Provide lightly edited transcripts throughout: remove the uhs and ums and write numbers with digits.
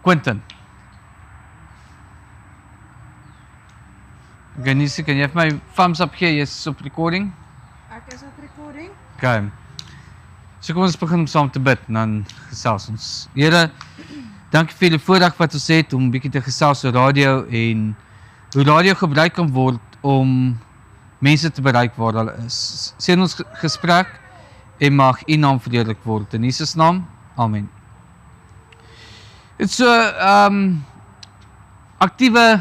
Quentin. Ganisi, kan jy vir my thumbs up gee? Jy's op recording? Ek is op recording. Okay. So kom ons begin saam te bid en dan gesels ons. Here, dankie vir die voorreg wat ons het om 'n bietjie te gesels oor radio en hoe radio gebruik kan word om mense te bereik waar hulle is. Seën ons gesprek en mag U naam verheerlik word in Jesus naam. Amen. Dit is so aktiewe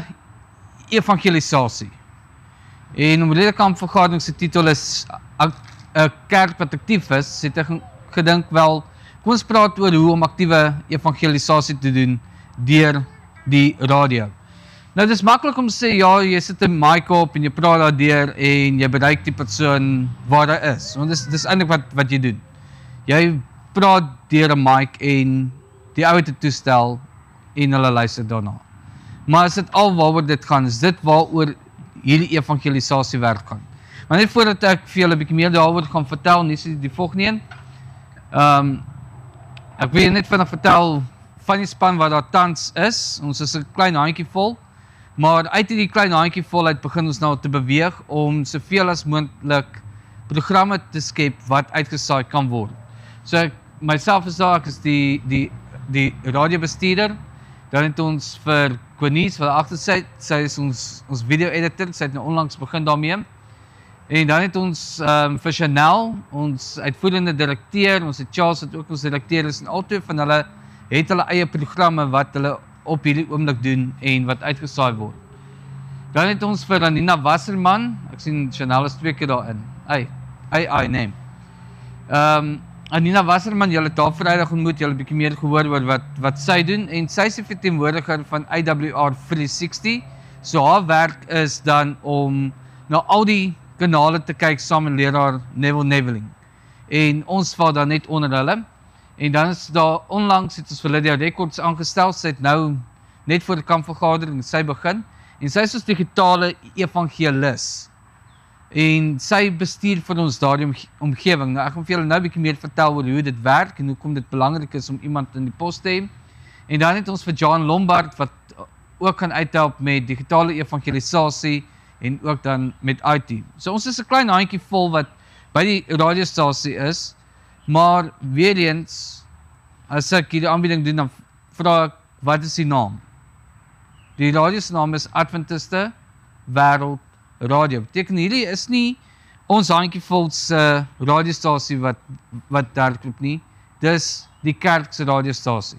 evangelisasie. En omrede kampvergadering se titel is 'n kerk wat aktief is, het ek gedink wel, kom ons praat oor hoe om aktiewe evangelisasie te doen deur die radio. Nou dis maklik om te sê, ja, jy sit 'n mic op en jy praat daardeur en jy bereik die persoon waar hy is. Want dis eintlik wat jy doen. Jy praat deur 'n mic en die ou het 'n toestel en hulle luister daarna. Maar as dit al waaroor dit gaan, is dit waaroor hierdie evangelisasie werk gaan. Maar net voordat ek vir julle 'n bietjie meer daaroor gaan vertel, nie die volgende een. Ek wil net vinnig vertel van die span wat daar tans is. Ons is 'n klein handjie vol, maar uit hierdie klein handjie vol uit begin ons nou te beweeg om soveel as moontlik programme te skep wat uitgesaai kan word. So ek myself is daar, ek is die radiobestuurder. Dan het ons vir Quenice wat agter sit, sy is ons video editor, sy het nou onlangs begin daarmee. En dan het ons vir Chanel, ons uitvoerende direkteur, ons het Charles wat ook ons direkteur is, en albei van hulle het hulle eie programme wat hulle op hierdie oomblik doen en wat uitgesaai word. Dan het ons vir Anina Wasserman, ek sien Chanel is 2 keer daarin. Neem. Anina Wasserman, julle het daar Vrydag ontmoet, julle 'n bietjie meer gehoor oor wat sy doen, en sy is die verteenwoordiger van AWR 360, so haar werk is dan om na al die kanale te kyk saam met leraar Neville Neveling, en ons val dan net onder hulle, en dan is daar onlangs het ons vir Lydia Records aangestel, sy het nou net voor die kampvergadering sy begin, en sy is ons digitale evangelis, en sy bestuur vir ons daardie omgewing. Nou ek gaan vir julle nou 'n bietjie meer vertel oor hoe dit werk en hoekom dit belangrik is om iemand in die pos te hê. En dan het ons vir John Lombard wat ook gaan uithelp met digitale evangelisasie en ook dan met IT. So ons is 'n klein handjie vol wat by die radiostasie is, maar weer eens, as ek hierdie aanbieding doen, dan vra ek, wat is die naam? Die radio se naam is Adventiste Wêreld Radio. Beteken hierdie is nie ons handjievol se radiostasie wat daar klop nie. Dis die kerk se radiostasie.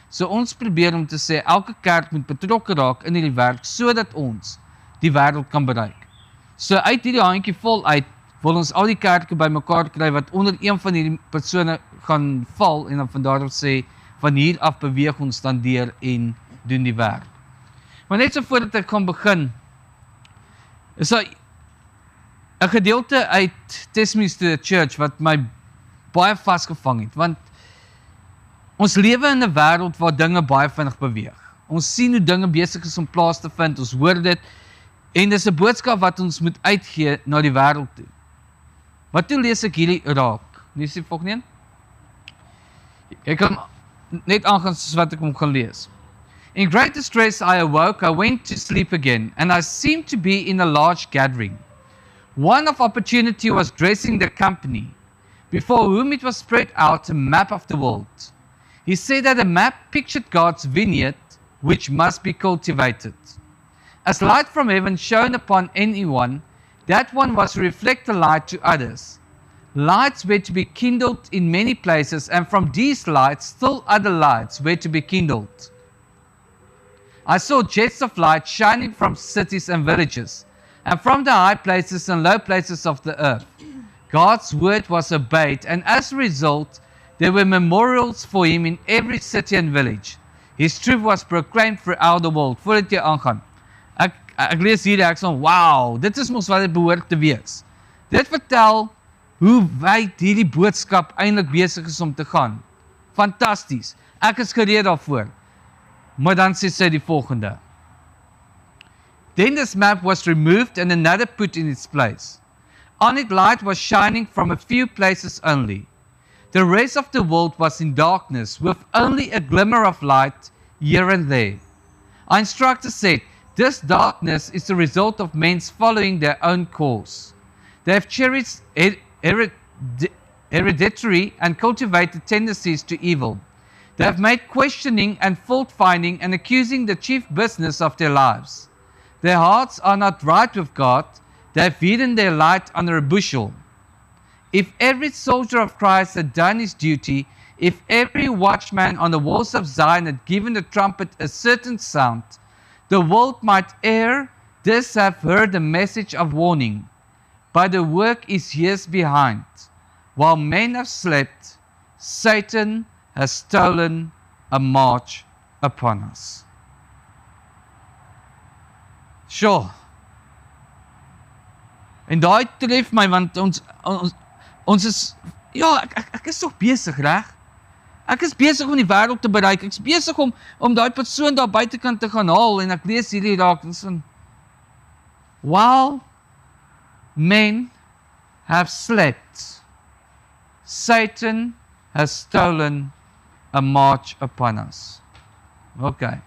So ons probeer om te sê elke kerk moet betrokke raak in hierdie werk sodat ons die wêreld kan bereik. So uit hierdie handjievol uit wil ons al die kerke bymekaar kry wat onder een van hierdie persone gaan val en dan van daar af sê van hier af beweeg ons dan deur en doen die werk. Maar net so voordat ek gaan begin, is daar 'n gedeelte uit Testimonies to the Church wat my baie vasgevang het, want ons lewe in 'n wêreld waar dinge baie vinnig beweeg. Ons sien hoe dinge besig is om plaas te vind, ons hoor dit, en dis 'n boodskap wat ons moet uitgee na die wêreld toe. Wat toe lees ek hierdie raak? Dis die volgende een. Ek kan net aangaan soos wat ek hom gaan lees. In great distress I awoke, I went to sleep again, and I seemed to be in a large gathering. One of opportunity was dressing the company, before whom it was spread out a map of the world. He said that the map pictured God's vineyard, which must be cultivated. As light from heaven shone upon anyone, that one was to reflect the light to others. Lights were to be kindled in many places, and from these lights still other lights were to be kindled. I saw jets of light shining from cities and villages, and from the high places and low places of the earth. God's word was obeyed, and as a result, there were memorials for him in every city and village. His truth was proclaimed throughout the world. Voordat jy aangaan, ek lees hier, ek sê, wow, dit is mos wat dit behoort te wees. Dit vertel hoe wyd hierdie boodskap eintlik besig is om te gaan. Fantasties. Ek is gereed daarvoor. Maar dan sê sy die volgende. Then this map was removed and another put in its place. On it light was shining from a few places only. The rest of the world was in darkness with only a glimmer of light here and there. Our instructor said, this darkness is the result of men's following their own course. They have cherished hereditary and cultivated tendencies to evil. They have made questioning and fault-finding and accusing the chief business of their lives. Their hearts are not right with God. They have hidden their light under a bushel. If every soldier of Christ had done his duty, if every watchman on the walls of Zion had given the trumpet a certain sound, the world might ere this have heard the message of warning. But the work is years behind. While men have slept, Satan has stolen a march upon us. Sure. En daai tref my, want ons is, ja, ek is toch besig, reg? Ek is besig om die wêreld te bereik. Ek is besig om daai persoon daar buitekant te gaan haal, en ek lees hierdie raak, en so, while men have slept, Satan has stolen a march upon us. Okay.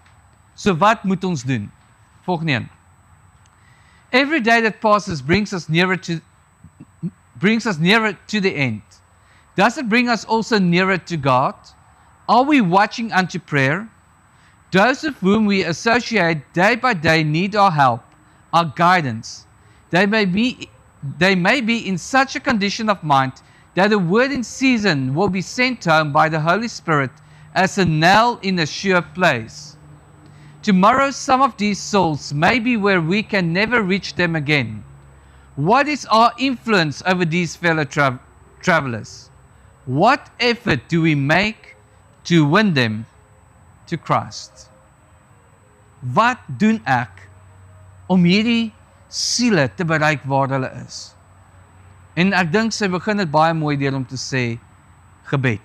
So wat moet ons doen? Volgende een. Every day that passes brings us nearer to the end. Does it bring us also nearer to God? Are we watching unto prayer? Those of whom we associate day by day need our help, our guidance. They may be in such a condition of mind that the word in season will be sent home by the Holy Spirit as a nail in a sure place. Tomorrow some of these souls may be where we can never reach them again. What is our influence over these fellow travelers? What effort do we make to win them to Christ? Wat doen ek om hierdie siele te bereik waar hulle is? En ek dink sy begin dit baie mooi deur om te sê gebed.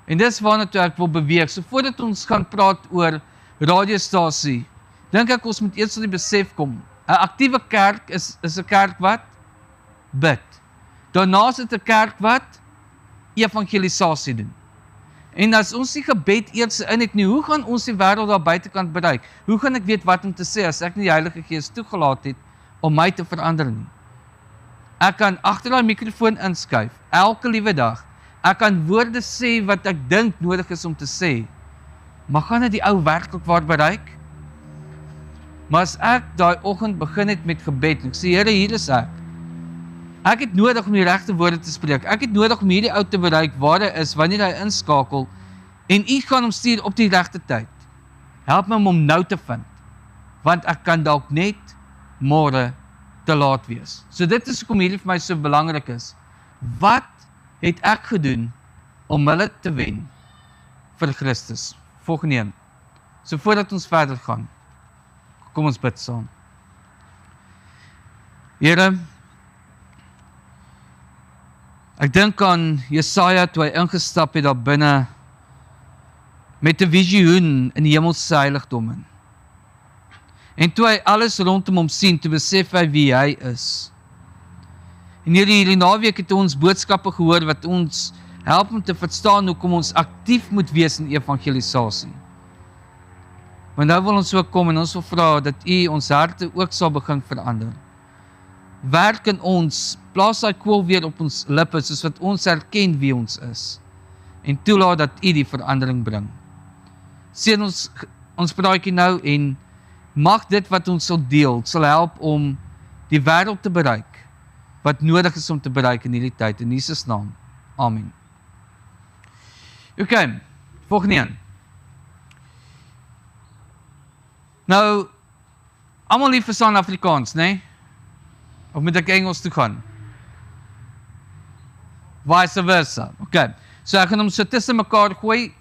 En dis waarna toe ek wil beweeg. So voordat ons gaan praat oor radiostasie, dink ek ons moet eers tot die besef kom. 'n Aktiewe kerk is 'n kerk wat bid. Daarna is dit 'n kerk wat evangelisasie doen. En as ons die gebed eers in het nie, hoe gaan ons die wêreld daar buitekant bereik? Hoe gaan ek weet wat om te sê as ek nie die Heilige Gees toegelaat het om my te verander nie? Ek kan agter daai mikrofoon inskuif, elke liewe dag. Ek kan woorde sê wat ek dink nodig is om te sê. Maar gaan dit die ou werklik waar bereik? Maar as ek daai oggend begin het met gebed, en ek sê, Here, hier is ek. Ek het nodig om die regte woorde te spreek. Ek het nodig om hierdie ou te bereik waar hy is, wanneer hy inskakel, en u gaan hom stuur op die regte tyd. Help my om nou te vind, want ek kan dalk net môre te laat wees. So dit is hoekom hierdie vir my so belangrik is. Wat het ek gedoen om hulle te wen vir Christus? Volgende een. So voordat ons verder gaan, kom ons bid saam. Here, ek dink aan Jesaja toe hy ingestap het daar binne met 'n visioen in die hemelse heiligdom in. En toe hy alles rondom hom sien, toe besef hy wie hy is. En hierdie naweek het ons boodskappe gehoor wat ons help om te verstaan hoekom ons aktief moet wees in evangelisasie. Maar nou wil ons ook kom en ons wil vra dat u ons harte ook sal begin verander. Werk in ons, plaas daai kwel weer op ons lippe, soos wat ons erken wie ons is. En toelaat dat u die verandering bring. Seën ons praatjie nou en mag dit wat ons sal deel, sal help om die wêreld te bereik, wat nodig is om te bereik in hierdie tyd, in Jesus naam. Amen. Okay, volgende een. Nou, almal lief verstaan Afrikaans, né? Of moet ek Engels toe gaan? Vice versa. Okay, so ek gaan hom so tussen mekaar gooi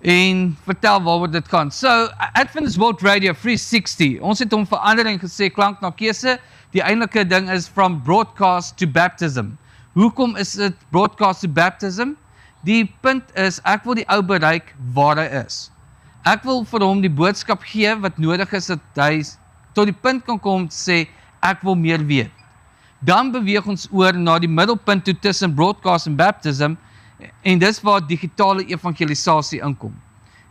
en vertel waaroor dit gaan. So, Adventist World Radio 360, ons het hom verander en gesê klank na keuse. Die eintlike ding is from broadcast to baptism. Hoekom is dit broadcast to baptism? Die punt is, ek wil die ou bereik waar hy is. Ek wil vir hom die boodskap gee wat nodig is dat hy tot die punt kan kom om te sê, ek wil meer weet. Dan beweeg ons oor na die middelpunt toe tussen broadcast en baptism, en dis waar digitale evangelisasie inkom.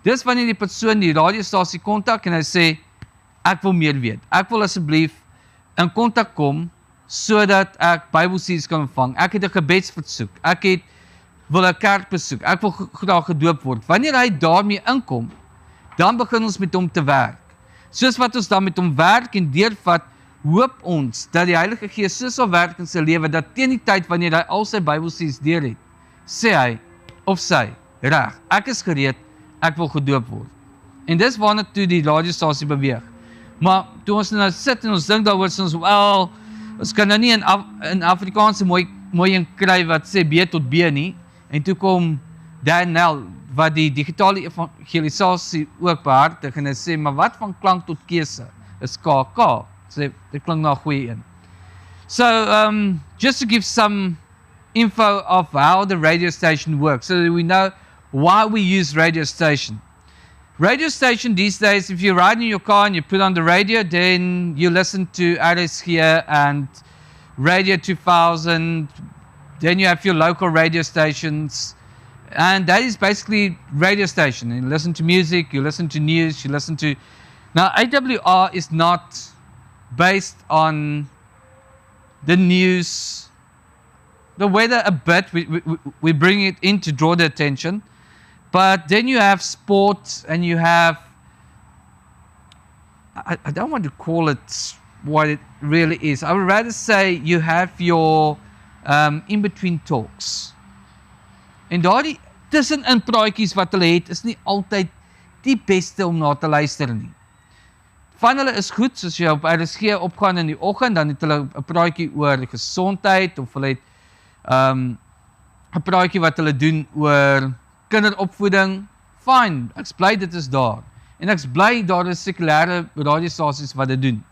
Dis wanneer die persoon die radiostasie kontak en hy sê, ek wil meer weet. Ek wil asseblief in kontak kom, sodat ek Bybelstudies kan ontvang. Ek het 'n gebedsversoek. Ek wil 'n kerk besoek. Ek wil graag gedoop word. Wanneer hy daarmee inkom, dan begin ons met hom te werk. Soos wat ons dan met hom werk en deurvat, hoop ons dat die Heilige Gees so sal werk in sy lewe, dat teen die tyd wanneer hy al sy Bybelstudies deur het, sê hy of sy, reg, ek is gereed, ek wil gedoop word. En dis waarna toe die radiostasie beweeg. Maar toe ons nou sit en ons dink daaroor, ons wel, ons kan nou nie in Afrikaanse mooi een kry wat sê B tot B nie. En toe kom Dan Nel, wat die digitale evangelisasie ook behartig, en hy sê, maar wat van klank tot keuse? Is KK. Sê, dit klink na 'n goeie een. So, just to give some info of how the radio station works, so that we know why we use radio station. Radio station these days, if you're riding in your car and you put on the radio, then you listen to Alice here and Radio 2000, then you have your local radio stations, and that is basically radio station. You listen to music, you listen to news, you listen to... Now, AWR is not based on the news, the weather a bit, we bring it in to draw the attention, but then you have sport and you have, I don't want to call it what it really is. I would rather say you have your in-between talks. En daardie tussenin praatjies wat hulle het, is nie altyd die beste om na te luister nie. Van hulle is goed, soos jy op RSG opgaan in die oggend, dan het hulle 'n praatjie oor gesondheid, of hulle het 'n praatjie wat hulle doen oor kinderopvoeding. Fine, ek is bly dit is daar. En ek is bly daar is sekulêre radiostasies wat dit doen.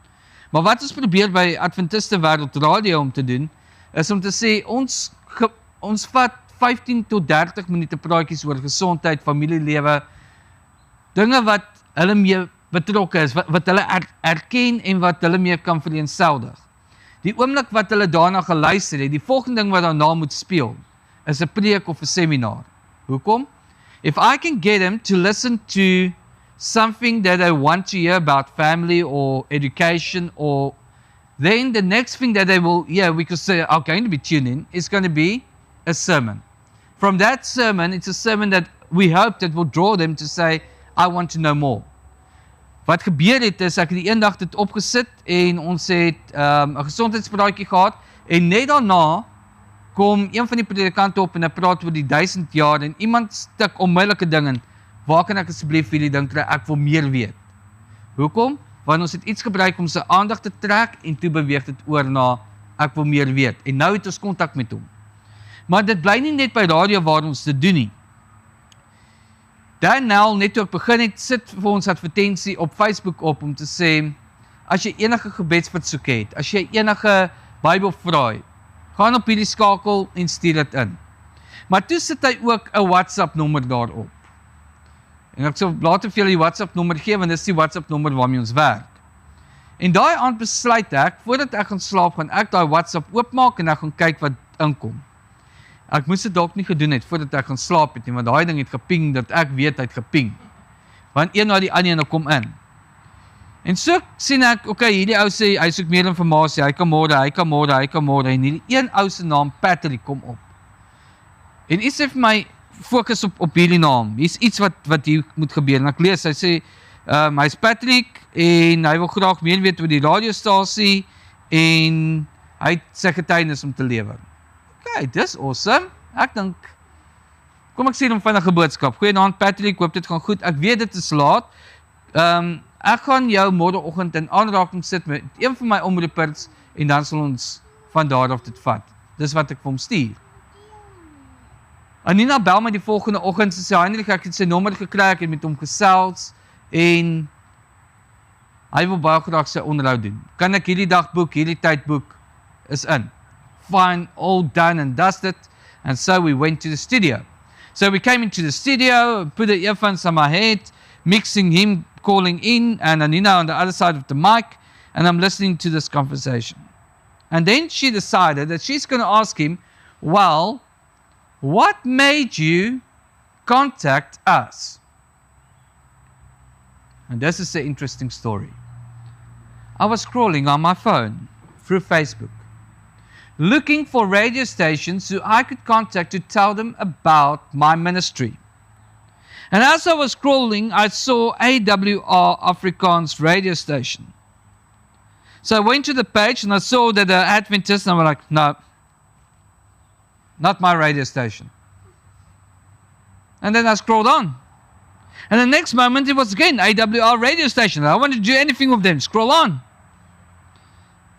Maar wat ons probeer by Adventiste Wêreld Radio om te doen, is om te sê, ons vat 15 tot 30 minute praatjies oor gesondheid, familielewe, dinge wat hulle mee betrokke is, wat hulle erken en wat hulle mee kan vereenseldig. Die oomblik wat hulle daarna geluister het, die volgende ding wat daarna moet speel, is 'n preek of 'n seminar. Hoekom? If I can get them to listen to something that they want to hear about family or education, or then the next thing that they will, we could say, are going to be tuned in, is going to be a sermon. From that sermon, it's a sermon that we hope that will draw them to say, I want to know more. Wat gebeur het is, ek het die eendag dit opgesit en ons het 'n gesondheidspraatjie gehad en net daarna kom een van die predikante op en hy praat oor die 1000 jaar en iemand stik onmiddellike ding in. Waar kan ek asseblief vir julle dink kry, ek wil meer weet. Hoekom? Want ons het iets gebruik om sy aandag te trek en toe beweeg dit oor na ek wil meer weet. En nou het ons kontak met hom. Maar dit bly nie net by radio waar ons dit doen nie. Dan Nel net toe ek begin het, sit vir ons advertensie op Facebook op om te sê, as jy enige gebedsversoek het, as jy enige Bybelvrae, gaan op hierdie skakel en stuur dit in. Maar toe sit hy ook 'n WhatsApp nommer daarop. En ek sal later vir julle die WhatsApp nommer gee, want dis die WhatsApp nommer waarmee ons werk. En daai aand besluit ek, voordat ek gaan slaap, gaan ek daai WhatsApp oopmaak en ek gaan kyk wat inkom. Ek moes dit dalk nie gedoen het voordat ek gaan slaap het nie, want daai ding het geping dat ek weet hy het geping. Want een na die ander ene kom in. En so sien ek, okay, hierdie ou sê hy soek meer inligting, hy kan môre en hierdie een ou se naam Patrick kom op. En iets het vir my fokus op hierdie naam. Hier's iets wat hier moet gebeur. En ek lees, hy sê hy's Patrick en hy wil graag meer weet oor die radiostasie en hy het sy getuienis om te lewer. Okay, dis awesome. Ek dink, kom ek sê hom vinnige boodskap. Goeienaand Patrick, hoop dit gaan goed. Ek weet dit is laat. Ek gaan jou môreoggend in aanraking sit met een van my omroepers en dan sal ons van daar af dit vat. Dis wat ek vir hom stuur. Anina bel my die volgende oggend, sy sê, Heinrich, ek het sy nommer gekry, ek het met hom gesels en hy wil baie graag sy onderhoud doen. Kan ek hierdie dag boek, hierdie tyd boek, is in. Fine, all done and dusted. And so we went to the studio. So we came into the studio, put the earphones on my head, mixing him calling in and Anina on the other side of the mic, and I'm listening to this conversation. And then she decided that she's going to ask him, well, what made you contact us? And this is the interesting story. I was scrolling on my phone through Facebook, looking for radio stations who I could contact to tell them about my ministry. And as I was scrolling, I saw AWR Afrikaans radio station. So I went to the page and I saw that the Adventist, and I was like, no, not my radio station. And then I scrolled on. And the next moment it was again AWR radio station. I wanted to do anything with them. Scroll on.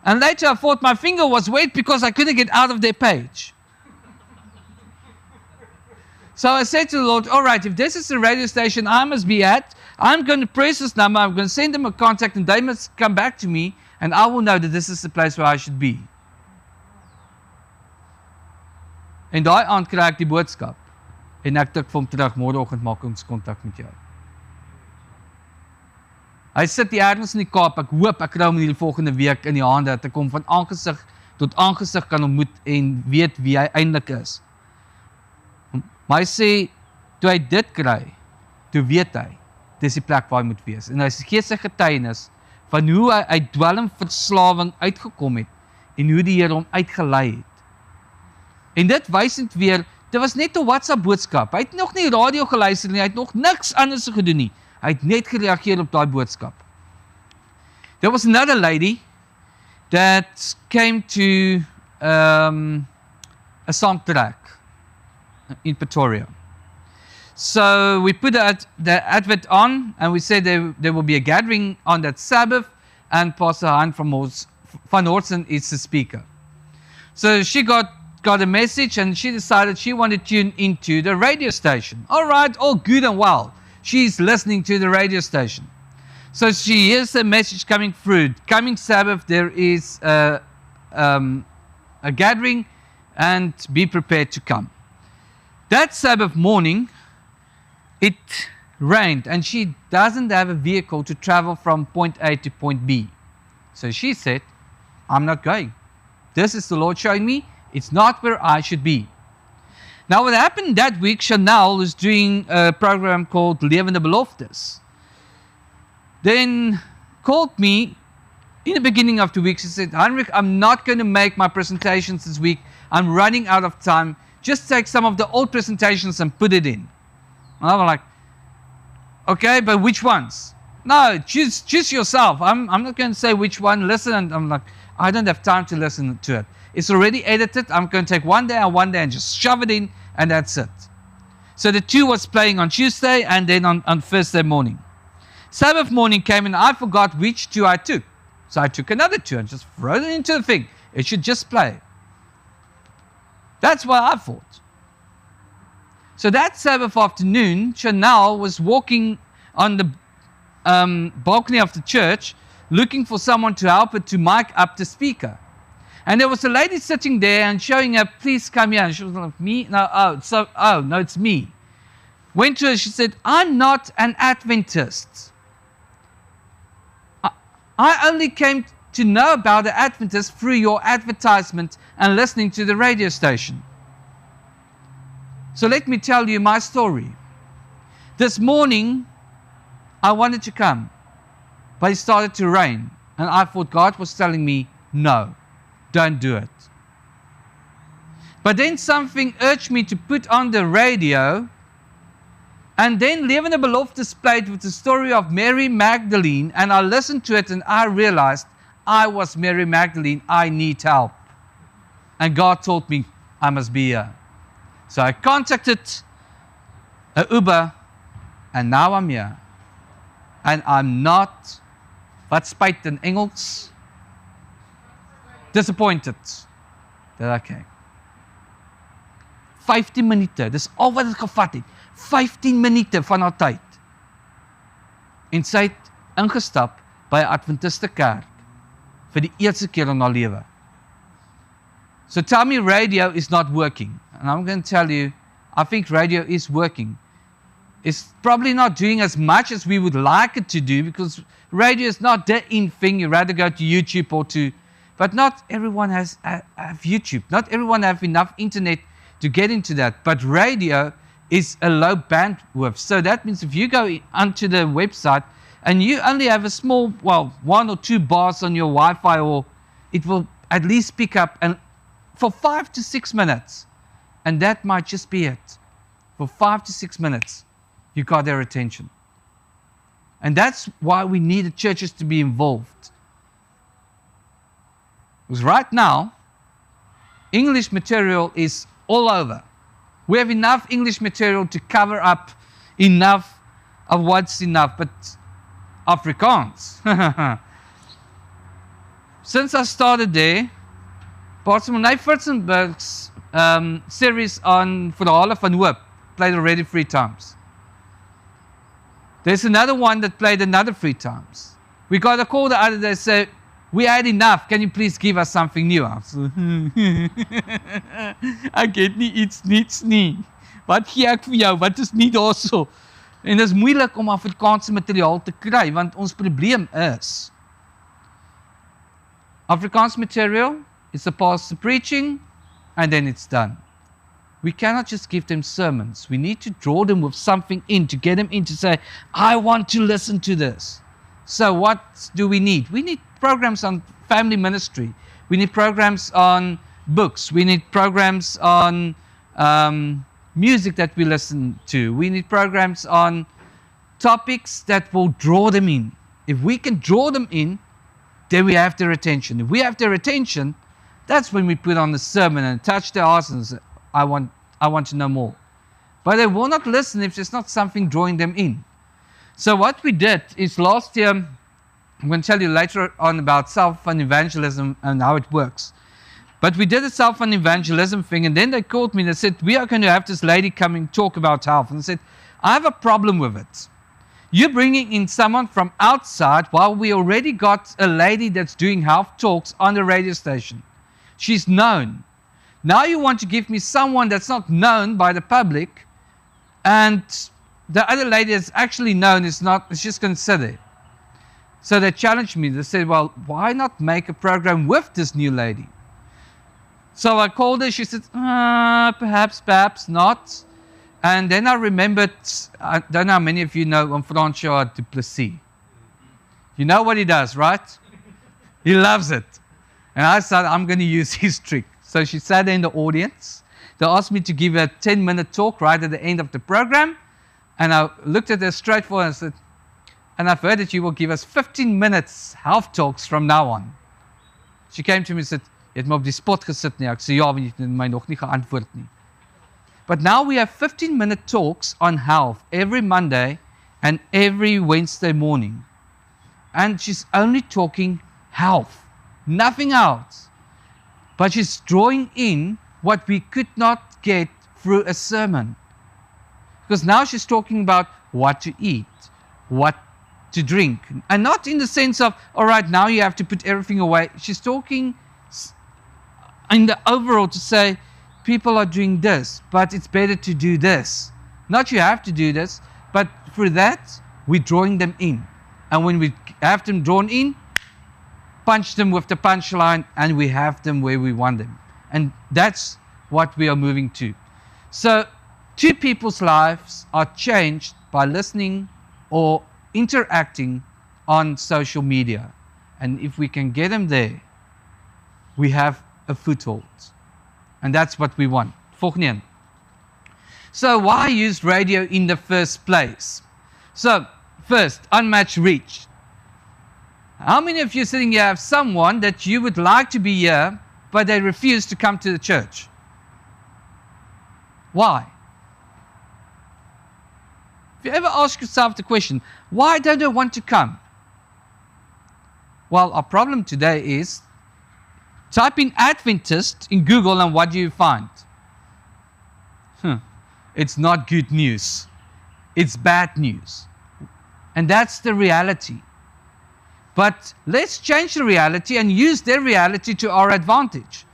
And later I thought my finger was wet because I couldn't get out of their page. So I said to the Lord, all right, if this is the radio station I must be at, I'm going to press this number, I'm going to send them a contact, and they must come back to me, and I will know that this is the place where I should be. En daai aand kry ek die boodskap. En ek tik vir hom terug, môreoggend maak ons kontak met jou. Hy sit hier ergens in die Kaap, ek hoop ek kry hom in die volgende week in die hande, dat ek hom van aangesig tot aangesig kan ontmoet en weet wie hy eintlik is. Maar hy sê, toe hy dit kry, toe weet hy, dis die plek waar hy moet wees. En hy gee sy getuienis van hoe hy uit dwelmverslawing uitgekom het en hoe die Here hom uitgelei het. En dit wys net weer, dit was net 'n WhatsApp boodskap. Hy het nog nie radio geluister nie, hy het nog niks anders gedoen nie. Hy het net gereageer op daai boodskap. There was another lady that came to a song track in Pretoria. So we put the advert on, and we said there will be a gathering on that Sabbath, and Pastor Hein van Horsen is the speaker. So she got a message, and she decided she wanted to tune into the radio station. All right, all good and well. She's listening to the radio station. So she hears a message coming through. Coming Sabbath, there is a gathering, and be prepared to come. That Sabbath morning, it rained, and she doesn't have a vehicle to travel from point A to point B. So she said, I'm not going. This is the Lord showing me. It's not where I should be. Now what happened that week, Chanel was doing a program called Levende Beloftes. Then called me in the beginning of the week. She said, Heinrich, I'm not going to make my presentations this week. I'm running out of time. Just take some of the old presentations and put it in. And I was like, okay, but which ones? No, choose yourself. I'm not going to say which one. Listen, and I'm like, I don't have time to listen to it. It's already edited. I'm going to take one day and just shove it in, and that's it. So the two was playing on Tuesday and then on Thursday morning. Sabbath morning came and I forgot which two I took. So I took another two and just threw it into the thing. It should just play. That's what I thought. So that Sabbath afternoon, Chanel was walking on the balcony of the church looking for someone to help her to mic up the speaker. And there was a lady sitting there and showing her, please come here. And she was like, me? No, no, it's me. Went to her, she said, I'm not an Adventist. I only came to know about the Adventist through your advertisement and listening to the radio station. So let me tell you my story. This morning, I wanted to come, but it started to rain. And I thought God was telling me, no, don't do it. But then something urged me to put on the radio, and then Levende Beloftes played with the story of Mary Magdalene, and I listened to it and I realized I was Mary Magdalene, I need help. And God told me I must be here. So I contacted an Uber, and now I'm here. And I'm not, wat spyt in Engels, disappointed that I came. 15 minute, dis al wat het gevat het. 15 minute van haar tyd. En sy het ingestap by 'n Adventiste kerk vir die eerste keer in haar lewe. So tell me radio is not working. And I'm going to tell you, I think radio is working. It's probably not doing as much as we would like it to do, because radio is not the in thing. You rather go to YouTube or to, but not everyone have YouTube. Not everyone have enough internet to get into that. But radio is a low bandwidth. So that means if you go onto the website and you only have a small, well, 1 or 2 bars on your Wi-Fi, or it will at least pick up and for 5 to 6 minutes. And that might just be it. For 5 to 6 minutes, you got their attention. And that's why we need the churches to be involved. Because right now, English material is all over. We have enough English material to cover up enough of what's enough, but Afrikaans. Since I started there, Pastor Monay Fritzenberg's series on Verhale van Hoop played already 3 times. There's another one that played another 3 times. We got a call the other day, say, we had enough, can you please give us something new? Ek het nie iets niets nie. Wat gee ek vir jou? Wat is nie daarso? En dit is moeilik om Afrikaanse materiaal te kry, want ons probleem is Afrikaans material is a pastor preaching and then it's done. We cannot just give them sermons. We need to draw them with something in, to get them in to say, I want to listen to this. So what do we need? We need programs on family ministry. We need programs on books. We need programs on music that we listen to. We need programs on topics that will draw them in. If we can draw them in, then we have their attention. If we have their attention, that's when we put on the sermon and touch their hearts and say, I want to know more. But they will not listen if there's not something drawing them in. So what we did is last year, I'm going to tell you later on about self-fund evangelism and how it works. But we did a self-fund evangelism thing, and then they called me and they said, we are going to have this lady coming talk about health. And I said, I have a problem with it. You're bringing in someone from outside while we already got a lady that's doing health talks on the radio station. She's known. Now you want to give me someone that's not known by the public, and the other lady that's actually known is just going to sit there. So they challenged me. They said, well, why not make a program with this new lady? So I called her. She said, perhaps not. And then I remembered, I don't know how many of you know François du Plessis. You know what he does, right? He loves it. And I said, I'm going to use his trick. So she sat in the audience. They asked me to give a 10-minute talk right at the end of the program. And I looked at her straight forward and said, and I've heard that you will give us 15 minutes health talks from now on. She came to me and said, jy het my op die spot gesit nie. Ek sê, ja, want jy het my nog nie geantwoord nie. But now we have 15-minute talks on health every Monday and every Wednesday morning. And she's only talking health, nothing else. But she's drawing in what we could not get through a sermon. Because now she's talking about what to eat, what to drink. And not in the sense of, all right, now you have to put everything away. She's talking in the overall to say, people are doing this, but it's better to do this. Not you have to do this, but for that, we're drawing them in. And when we have them drawn in, punch them with the punchline, and we have them where we want them. And that's what we are moving to. So 2 people's lives are changed by listening or interacting on social media. And if we can get them there, we have a foothold. And that's what we want. Volgende een. So why use radio in the first place? So first, unmatched reach. How many of you sitting here have someone that you would like to be here, but they refuse to come to the church? Why? If you ever ask yourself the question, why don't they want to come? Well, our problem today is, type in Adventist in Google and what do you find? It's not good news. It's bad news. And that's the reality. But let's change the reality and use their reality to our advantage.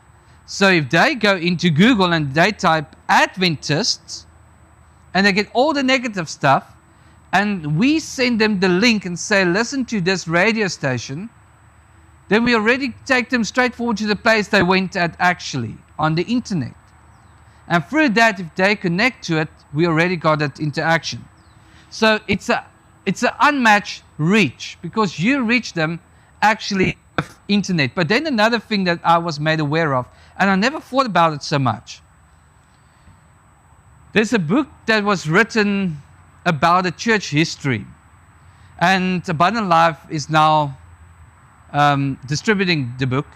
So if they go into Google and they type Adventists, and they get all the negative stuff, and we send them the link and say, listen to this radio station, then we already take them straight forward to the place they went at actually, on the internet. And through that, if they connect to it, we already got that interaction. So it's an unmatched reach, because you reach them actually with internet. But then another thing that I was made aware of, and I never thought about it so much. There's a book that was written about a church history, and Abundant Life is now distributing the book.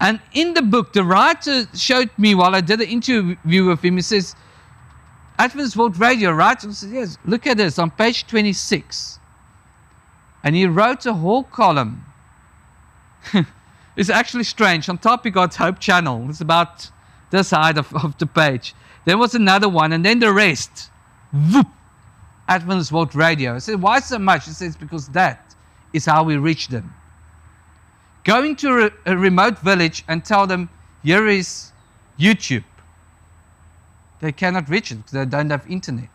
And in the book, the writer showed me while I did an interview with him, he says, Adventist World Radio, right? I said, yes, look at this on page 26. And he wrote a whole column. It's actually strange. On top, he got Hope Channel. It's about this height of the page. There was another one, and then the rest. Whoop! Adventist World Radio. I said, why so much? He says, because that is how we reach them. Going to a remote village and tell them, here is YouTube. They cannot reach it because they don't have internet.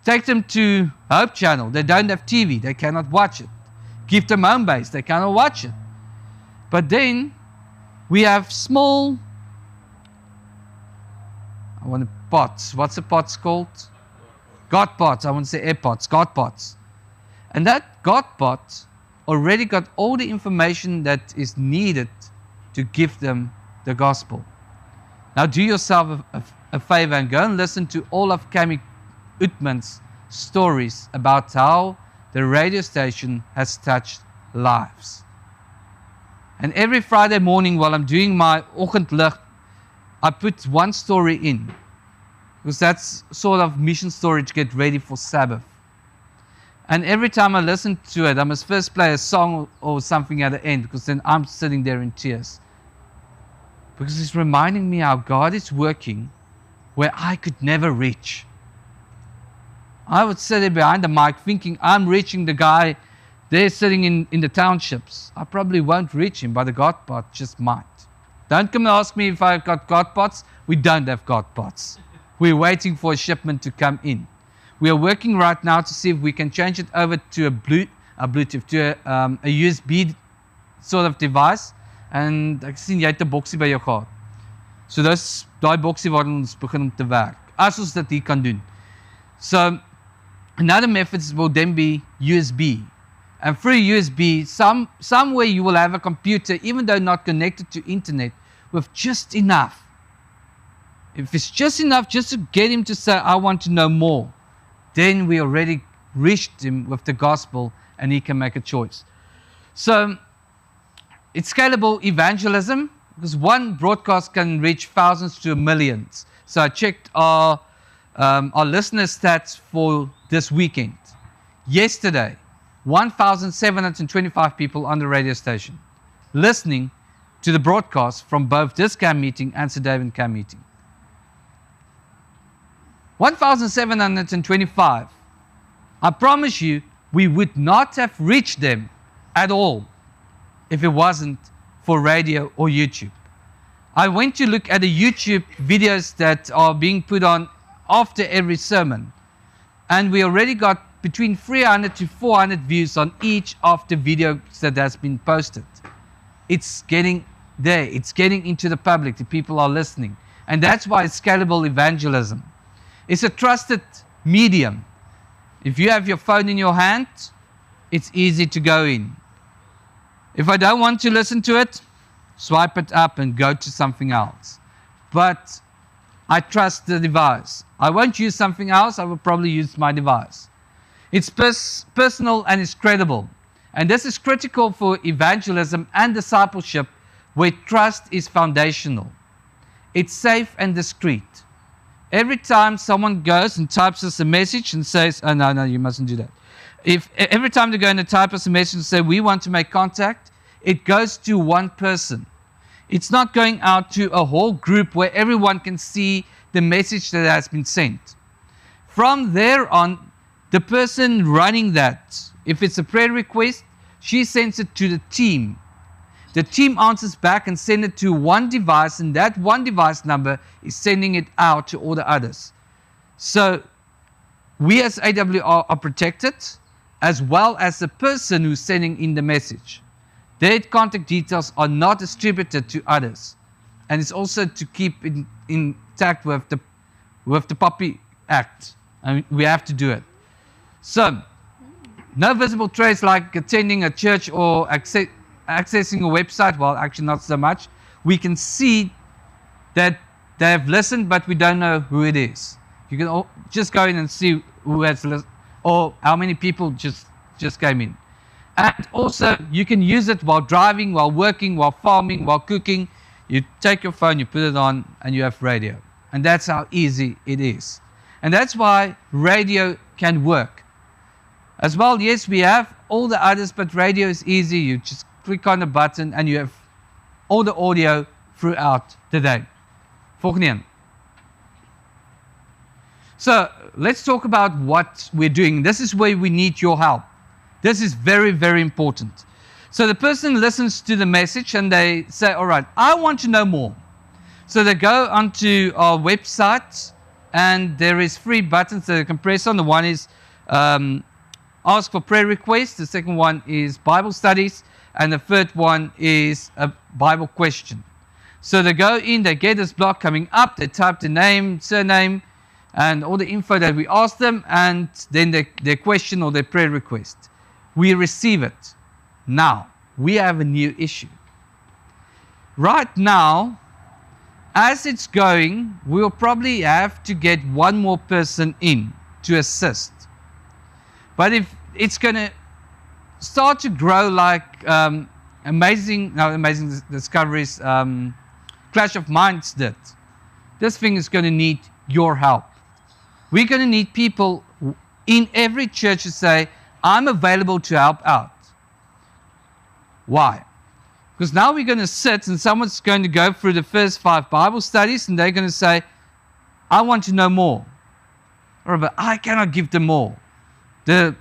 Take them to Hope Channel. They don't have TV. They cannot watch it. Give them home base. They cannot watch it. But then we have small, pots. What's the pots called? God pots. I want to say air pots. God pots. And that God pot already got all the information that is needed to give them the gospel. Now do yourself a favor and go and listen to all of Kami Utman's stories about how the radio station has touched lives. And every Friday morning while I'm doing my Oggendlig, I put one story in, because that's sort of mission story to get ready for Sabbath. And every time I listen to it, I must first play a song or something at the end, because then I'm sitting there in tears. Because it's reminding me how God is working where I could never reach. I would sit there behind the mic thinking I'm reaching the guy there sitting in the townships. I probably won't reach him, but the God pot just might. Don't come and ask me if I've got God pots. We don't have God pots. We're waiting for a shipment to come in. We are working right now to see if we can change it over to a Bluetooth, to a USB sort of device. En ek sien jy het 'n boksie by jou gehad. So dis daai boksie waar ons begin om te werk. As ons dit hier kan doen. So another method will then be USB. And through USB, somewhere you will have a computer, even though not connected to internet, with just enough. If it's just enough just to get him to say, I want to know more, then we already reached him with the gospel and he can make a choice. So it's scalable evangelism, because one broadcast can reach thousands to millions. So I checked our listener stats for this weekend. Yesterday, 1,725 people on the radio station listening to the broadcast from both this CAM meeting and Sir David CAM meeting. 1,725. I promise you, we would not have reached them at all if it wasn't for radio or YouTube. I went to look at the YouTube videos that are being put on after every sermon, and we already got between 300 to 400 views on each of the videos that has been posted. It's getting there. It's getting into the public. The people are listening. And that's why it's scalable evangelism. It's a trusted medium. If you have your phone in your hand, it's easy to go in. If I don't want to listen to it, swipe it up and go to something else. But I trust the device. I won't use something else. I will probably use my device. It's personal and it's credible. And this is critical for evangelism and discipleship, where trust is foundational. It's safe and discreet. Every time someone goes and types us a message and says, oh, no, you mustn't do that. Every time they go and type us a message and say, we want to make contact, it goes to one person. It's not going out to a whole group where everyone can see the message that has been sent. From there on, the person running that, if it's a prayer request, she sends it to the team. The team answers back and sends it to one device, and that one device number is sending it out to all the others. So we as AWR are protected, as well as the person who's sending in the message. Their contact details are not distributed to others. And it's also to keep intact with the POPI Act. And we have to do it. So No visible trace like attending a church or accessing a website. Well, actually not so much. We can see that they have listened, but we don't know who it is. You can just go in and see who has listened or how many people just came in. And also, you can use it while driving, while working, while farming, while cooking. You take your phone, you put it on, and you have radio. And that's how easy it is. And that's why radio can work. As well, yes, we have all the others, but radio is easy. You just click on the button, and you have all the audio throughout the day. Volgende een. So, let's talk about what we're doing. This is where we need your help. This is very, very important. So the person listens to the message and they say, all right, I want to know more. So they go onto our website and there is 3 buttons that they can press on. The one is ask for prayer requests. The second one is Bible studies. And the third one is a Bible question. So they go in, they get this block coming up, they type the name, surname, and all the info that we ask them, and then their question or their prayer request. We receive it. Now, we have a new issue. Right now, as it's going, we'll probably have to get one more person in to assist. But if it's going to start to grow like Amazing Discoveries, Clash of Minds did, this thing is going to need your help. We're going to need people in every church to say, I'm available to help out. Why? Because now we're going to sit and someone's going to go through the first 5 Bible studies and they're going to say, I want to know more. Or, but I cannot give them more. The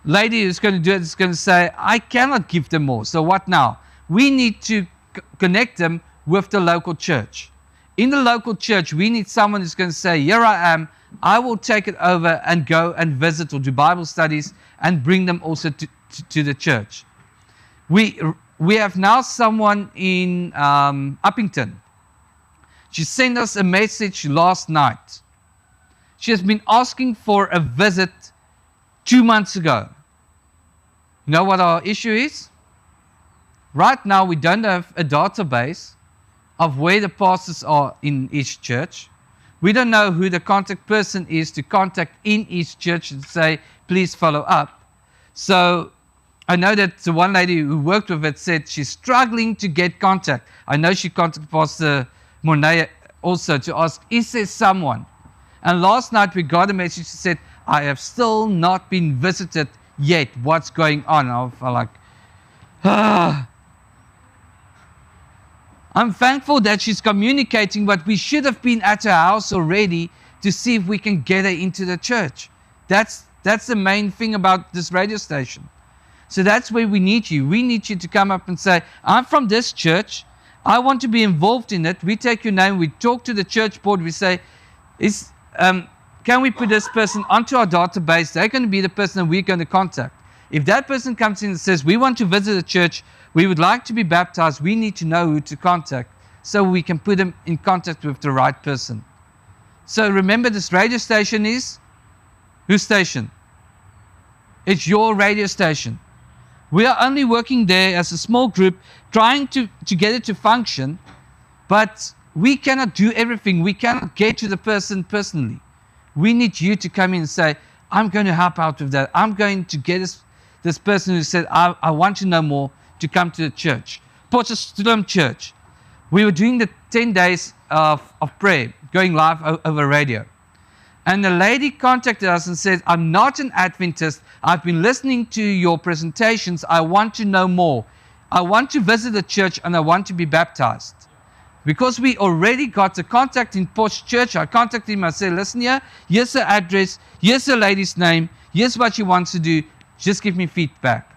lady who's going to do it is going to say, I cannot give them more. So what now? We need to connect them with the local church. In the local church, we need someone who's going to say, here I am. I will take it over and go and visit or do Bible studies and bring them also to the church. We have now someone in Uppington. She sent us a message last night. She has been asking for a visit 2 months ago. You know what our issue is? Right now, we don't have a database of where the pastors are in each church. We don't know who the contact person is to contact in each church and say, please follow up. So I know that the one lady who worked with it said she's struggling to get contact. I know she contacted Pastor Mornay also to ask, is there someone? And last night we got a message that said, I have still not been visited yet. What's going on? I felt like, I'm thankful that she's communicating, but we should have been at her house already to see if we can get her into the church. That's the main thing about this radio station. So that's where we need you. We need you to come up and say, I'm from this church. I want to be involved in it. We take your name. We talk to the church board. We say, can we put this person onto our database? They're going to be the person that we're going to contact. If that person comes in and says, we want to visit a church, we would like to be baptized, we need to know who to contact so we can put them in contact with the right person. So remember, this radio station is whose station? It's your radio station. We are only working there as a small group, trying to get it to function, but we cannot do everything. We cannot get to the person personally. We need you to come in and say, I'm going to help out with that. I'm going to get this person who said, I want to know more, to come to the church. Potchefstroom Church. We were doing the 10 days of prayer, going live over radio. And the lady contacted us and said, I'm not an Adventist. I've been listening to your presentations. I want to know more. I want to visit the church and I want to be baptized. Because we already got the contact in Potch Church, I contacted him. I said, listen here, here's the address, here's the lady's name, here's what she wants to do. Just give me feedback.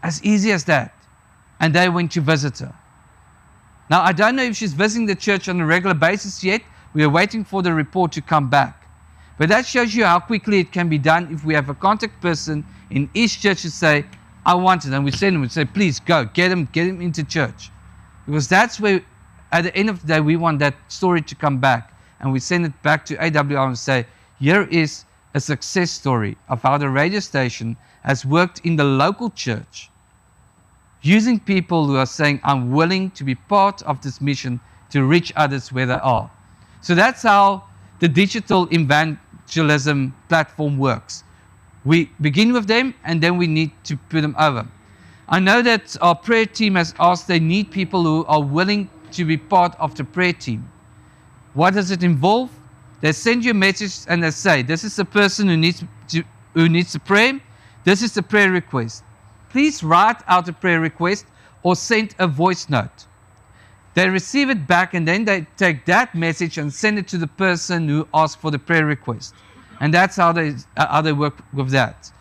As easy as that. And they went to visit her. Now, I don't know if she's visiting the church on a regular basis yet. We are waiting for the report to come back. But that shows you how quickly it can be done if we have a contact person in each church to say, I want it. And we send them and say, please go, get him into church. Because that's where, at the end of the day, we want that story to come back. And we send it back to AWR and say, here is a success story of how the radio station has worked in the local church, using people who are saying, I'm willing to be part of this mission to reach others where they are. So that's how the digital evangelism platform works. We begin with them and then we need to put them over. I know that our prayer team has asked they need people who are willing to be part of the prayer team. What does it involve? They send you a message and they say, this is the person who needs to pray. This is the prayer request. Please write out a prayer request or send a voice note. They receive it back and then they take that message and send it to the person who asked for the prayer request. And that's how they work with that.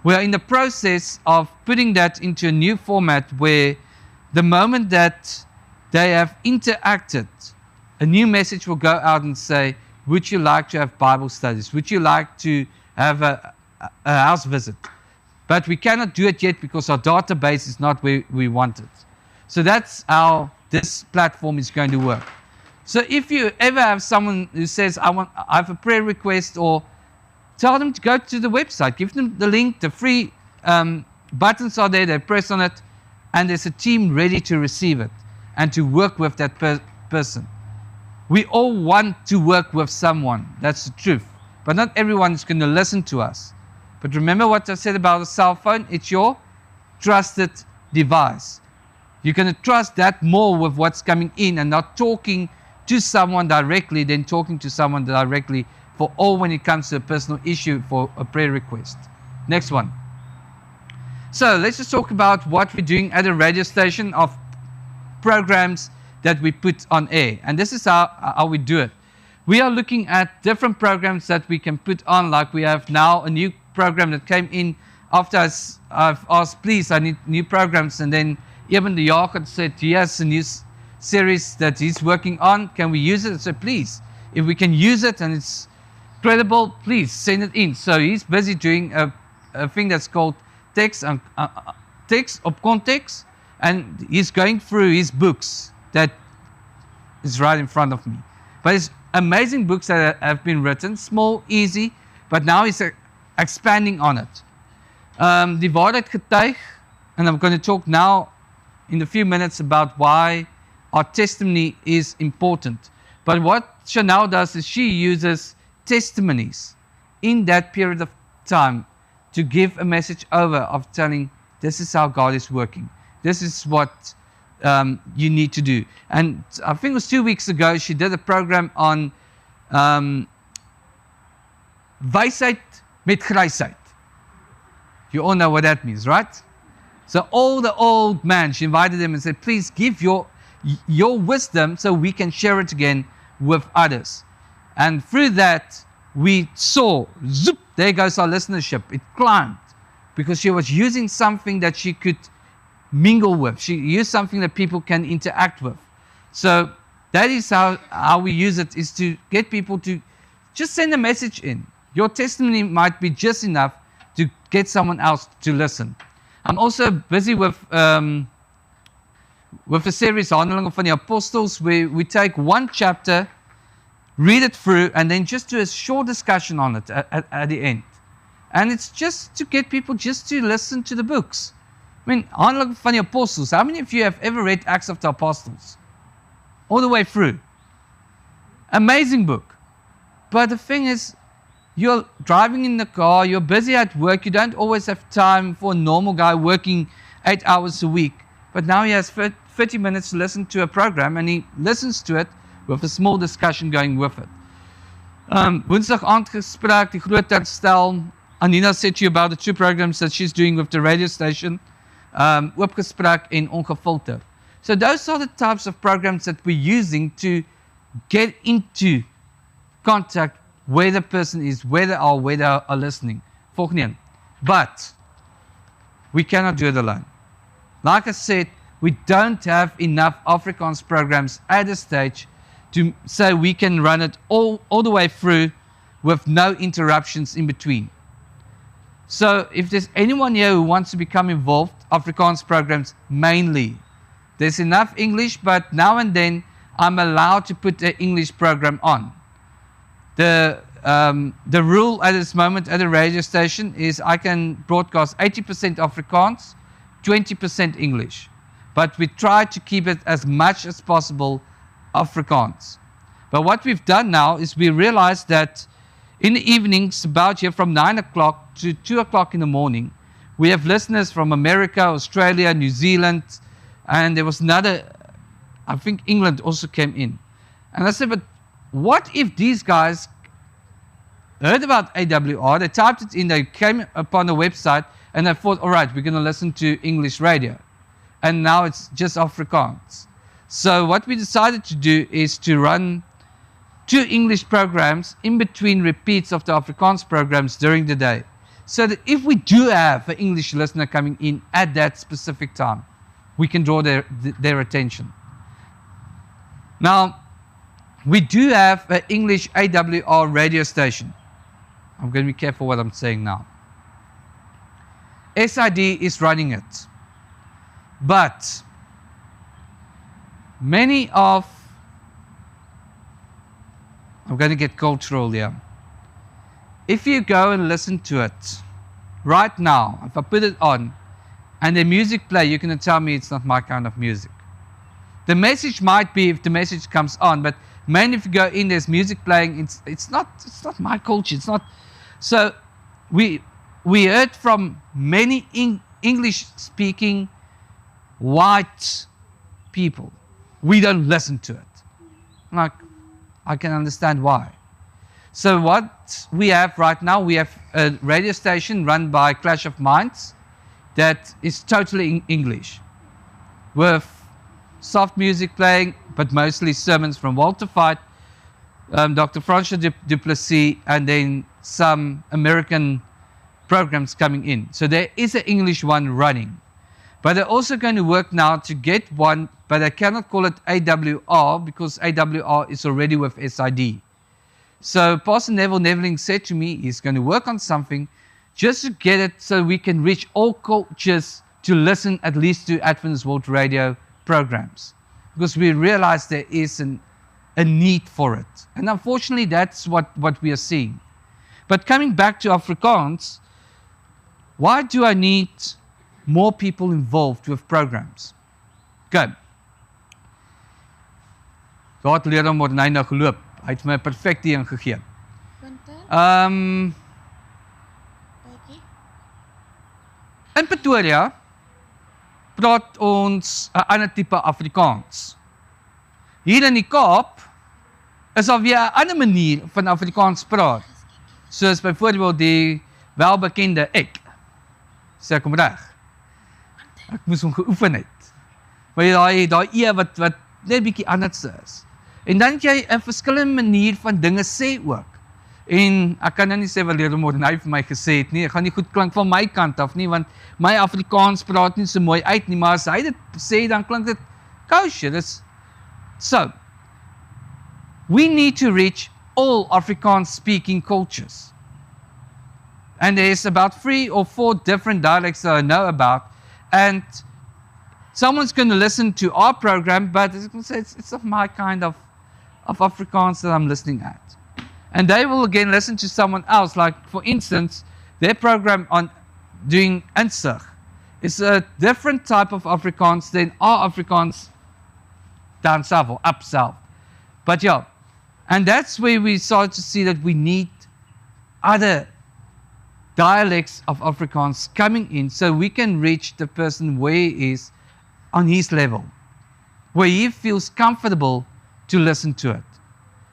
We are in the process of putting that into a new format where the moment that they have interacted, a new message will go out and say, would you like to have Bible studies? Would you like to have a house visit? But we cannot do it yet because our database is not where we want it. So that's how this platform is going to work. So if you ever have someone who says, I have a prayer request, or tell them to go to the website, give them the link, the free buttons are there, they press on it, and there's a team ready to receive it and to work with that person. We all want to work with someone, that's the truth. But not everyone is going to listen to us. But remember what I said about a cell phone, it's your trusted device. You're going to trust that more with what's coming in and not talking to someone directly than talking to someone directly for all when it comes to a personal issue for a prayer request. Next one. So let's just talk about what we're doing at a radio station of programs that we put on air. And this is how we do it. We are looking at different programs that we can put on, like we have now a new program that came in after I've asked, please, I need new programs. And then even the Jacob said, yes, a new series that he's working on. Can we use it? I said, please. If we can use it and it's credible, please send it in. So he's busy doing a thing that's called text of context, and he's going through his books that is right in front of me. But it's amazing books that have been written, small, easy, but now he's expanding on it. Die Waarheid Getuig, and I'm going to talk now in a few minutes about why our testimony is important. But what Chanel does is she uses testimonies in that period of time to give a message over of telling, this is how God is working. This is what you need to do. And I think it was 2 weeks ago, she did a program on Wysheid met grysheid. You all know what that means, right? So all the old man, she invited them and said, please give your wisdom so we can share it again with others. And through that, we saw, zoop, there goes our listenership. It climbed because she was using something that she could mingle with. She used something that people can interact with. So that is how we use it, is to get people to just send a message in. Your testimony might be just enough to get someone else to listen. I'm also busy with a series, Handelinge van die Apostles, where we take one chapter, read it through, and then just do a short discussion on it at the end. And it's just to get people just to listen to the books. I mean, Handelinge van die Apostles, how many of you have ever read Acts of the Apostles? All the way through. Amazing book. But the thing is, you're driving in the car, you're busy at work, you don't always have time for a normal guy working 8 hours a week. But now he has 30 minutes to listen to a program, and he listens to it with a small discussion going with it. Woensdag aand gesprek, die groot herstel. Anina said to you about the 2 programs that she's doing with the radio station. Oop gesprek en ongefilter. So those are the types of programs that we're using to get into contact where the person is, where they are listening. Volgende een. But we cannot do it alone. Like I said, we don't have enough Afrikaans programs at this stage to say we can run it all the way through with no interruptions in between. So if there's anyone here who wants to become involved, Afrikaans programs mainly. There's enough English, but now and then I'm allowed to put an English program on. The The rule at this moment at a radio station is I can broadcast 80% Afrikaans, 20% English. But we try to keep it as much as possible Afrikaans. But what we've done now is we realized that in the evenings, about here from 9 o'clock to 2 o'clock in the morning, we have listeners from America, Australia, New Zealand, and there was another, I think England also came in. And I said, but what if these guys heard about AWR, they typed it in, they came upon the website, and they thought, all right, we're going to listen to English radio. And now it's just Afrikaans. So what we decided to do is to run 2 English programs in between repeats of the Afrikaans programs during the day. So that if we do have an English listener coming in at that specific time, we can draw their attention. Now, we do have an English AWR radio station. I'm going to be careful what I'm saying now. SID is running it. But many of, I'm going to get cultural here. If you go and listen to it right now, if I put it on and the music play, you're going to tell me it's not my kind of music. The message might be if the message comes on, but mainly if you go in, there's music playing. It's not my culture. It's not. So we heard from many English-speaking white people. We don't listen to it. Like, I can understand why. So what we have right now, we have a radio station run by Clash of Minds that is totally in English, with soft music playing, but mostly sermons from Walter Fight, Dr. Francois du Plessis, and then some American programs coming in. So there is an English one running. But they're also going to work now to get one, but they cannot call it AWR because AWR is already with SID. So Pastor Neville Neveling said to me he's going to work on something just to get it so we can reach all cultures to listen at least to Adventist World Radio programs. Because we realize there is a need for it. And unfortunately, that's what we are seeing. But coming back to Afrikaans, why do I need more people involved with programs? Okay. Daar het leer om word hy nou geloop. Hy het my 'n perfekte een gegee. In Pretoria praat ons 'n ander tipe Afrikaans. Hier in die Kaap is al weer 'n ander manier van Afrikaans praat. Soos byvoorbeeld die welbekende ek. Sê ek hom reg? Ek moes hom geoefen het. Maar daai e wat net bietjie anders is. En dan het jy 'n verskillende manier van dinge sê ook. En ek kan nou nie sê wat Leerdam Mordenay vir my gesê het nie. Ek gaan nie goed klink van my kant af nie, want my Afrikaans praat nie so mooi uit nie, maar as hy dit sê, dan klink dit kosher. So, we need to reach all Afrikaans-speaking cultures. And there's about 3 or 4 different dialects that I know about. And someone's going to listen to our program, but it's going to say it's not my kind of Afrikaans that I'm listening at. And they will again listen to someone else. Like, for instance, their program on doing Insig is a different type of Afrikaans than our Afrikaans down south or up south. But yeah, and that's where we start to see that we need other dialects of Afrikaans coming in so we can reach the person where he is on his level, where he feels comfortable to listen to it.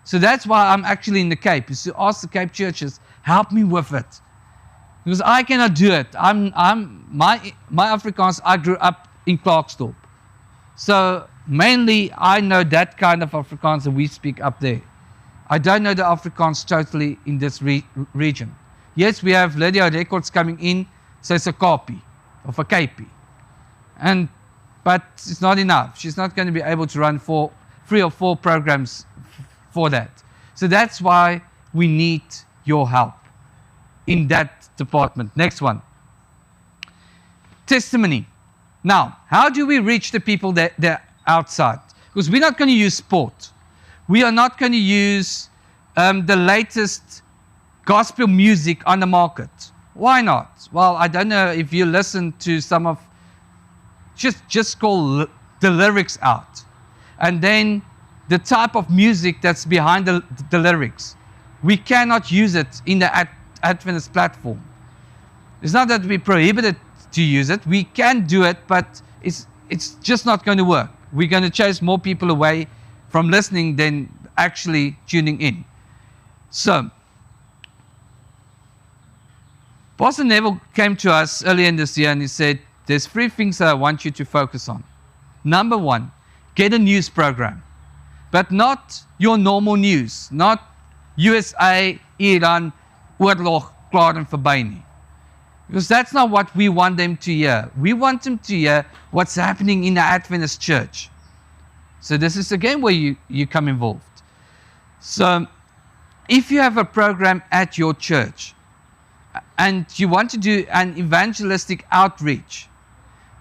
So that's why I'm actually in the Cape, is to ask the Cape churches, help me with it. Because I cannot do it. My Afrikaans, I grew up in Klerksdorp. So mainly I know that kind of Afrikaans that we speak up there. I don't know the Afrikaans totally in this region. Yes, we have Lydia Records coming in, so it's a copy of a Capie. But it's not enough. She's not going to be able to run 3 or 4 programs for that. So that's why we need your help in that department. Next one. Testimony. Now, how do we reach the people that are outside? Because we're not going to use sport. We are not going to use the latest gospel music on the market. Why not? Well, I don't know if you listen to some of, just call the lyrics out. And then the type of music that's behind the lyrics. We cannot use it in the Adventist platform. It's not that we prohibited to use it. We can do it, but it's just not going to work. We're going to chase more people away from listening than actually tuning in. So, Pastor Neville came to us earlier in this year and he said, there's 3 things that I want you to focus on. Number 1, get a news program. But not your normal news. Not USA, Iran, oorlog, klaar en verby nie. Because that's not what we want them to hear. We want them to hear what's happening in the Adventist church. So this is again where you come involved. So if you have a program at your church and you want to do an evangelistic outreach,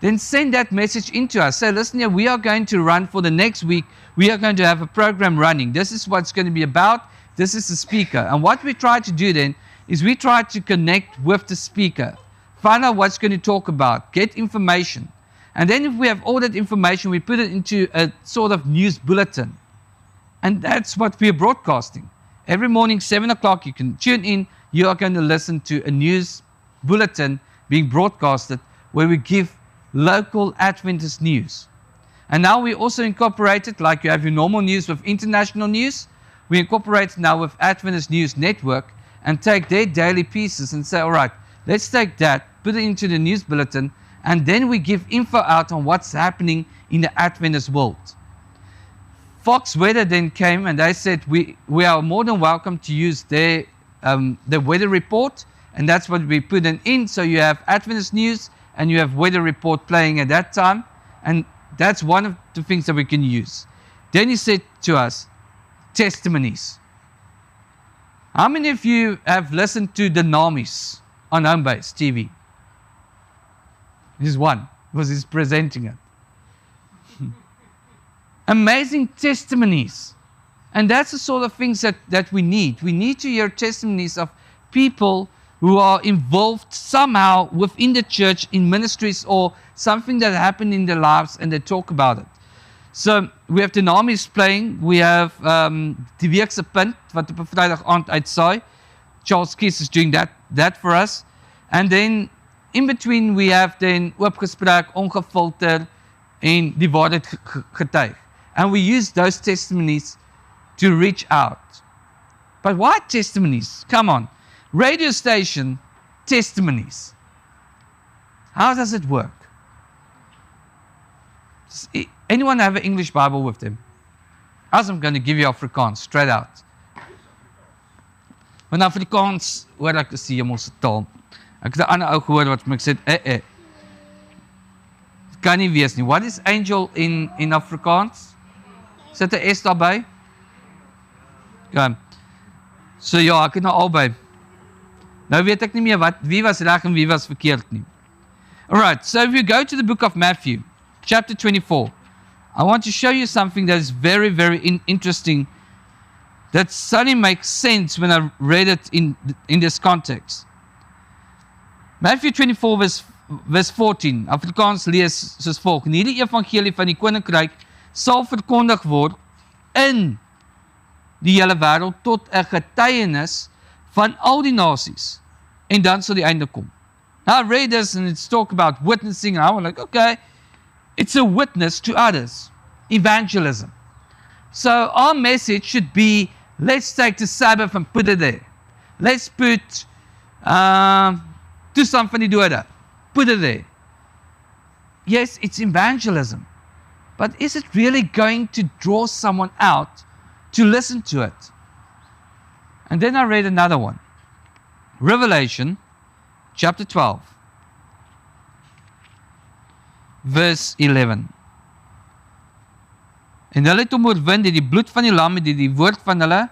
then send that message into us. Say, listen here, we are going to run for the next week. We are going to have a program running. This is what it's going to be about. This is the speaker. And what we try to do then is we try to connect with the speaker, find out what's going to talk about, get information. And then if we have all that information, we put it into a sort of news bulletin. And that's what we are broadcasting. Every morning, 7 o'clock, you can tune in. You are going to listen to a news bulletin being broadcasted where we give local Adventist news. And now we also incorporated, like you have your normal news with international news, we incorporate now with Adventist News Network and take their daily pieces and say, all right, let's take that, put it into the news bulletin, and then we give info out on what's happening in the Adventist world. Fox Weather then came and they said, we are more than welcome to use their weather report, and that's what we put in. So you have Adventist News and you have weather report playing at that time, and that's one of the things that we can use. Then he said to us, testimonies. How many of you have listened to the Namis on Homebase TV? Here's one, because he's presenting it. Amazing testimonies. And that's the sort of things that we need. We need to hear testimonies of people who are involved somehow within the church in ministries or something that happened in their lives and they talk about it. So we have the Namis playing. We have Die Weekse Punt, wat op 'n Vrydag aand uitsaai. Charles Kies is doing that for us. And then in between we have then Oopgesprek, Ongefilter en Die Waarheid Getuig. And we use those testimonies to reach out. But why testimonies? Come on. Radio station, testimonies. How does it work? Anyone have an English Bible with them? As I'm going to give you Afrikaans, straight out. Want Afrikaans, hoor ek is die hemelse taal. Ek het 'n ander ou gehoor wat vir my sê, Dit kan nie wees nie. What is angel in Afrikaans? Sit 'n S daarbij? Ja. So ja, ek het nou albei. Nou weet ek nie meer wie was reg en wie was verkeerd nie. Alright, so if you go to the book of Matthew, chapter 24, I want to show you something that is very, very interesting that suddenly makes sense when I read it in this context. Matthew 24 verse 14, Afrikaans lees soos volg: En hierdie evangelie van die koninkryk sal verkondig word in die hele wêreld tot 'n getuienis van al die nasies. En dan sal die einde kom. Now I read this and it's talk about witnessing and I was like, okay, it's a witness to others. Evangelism. So our message should be, let's take the Sabbath and put it there. Let's put Toesang van die dode. Put it there. Yes, it's evangelism. But is it really going to draw someone out to listen to it? And then I read another one. Revelation chapter 12 verse 11. En hulle het hom oorwin deur die bloed van die lam en deur die woord van hulle.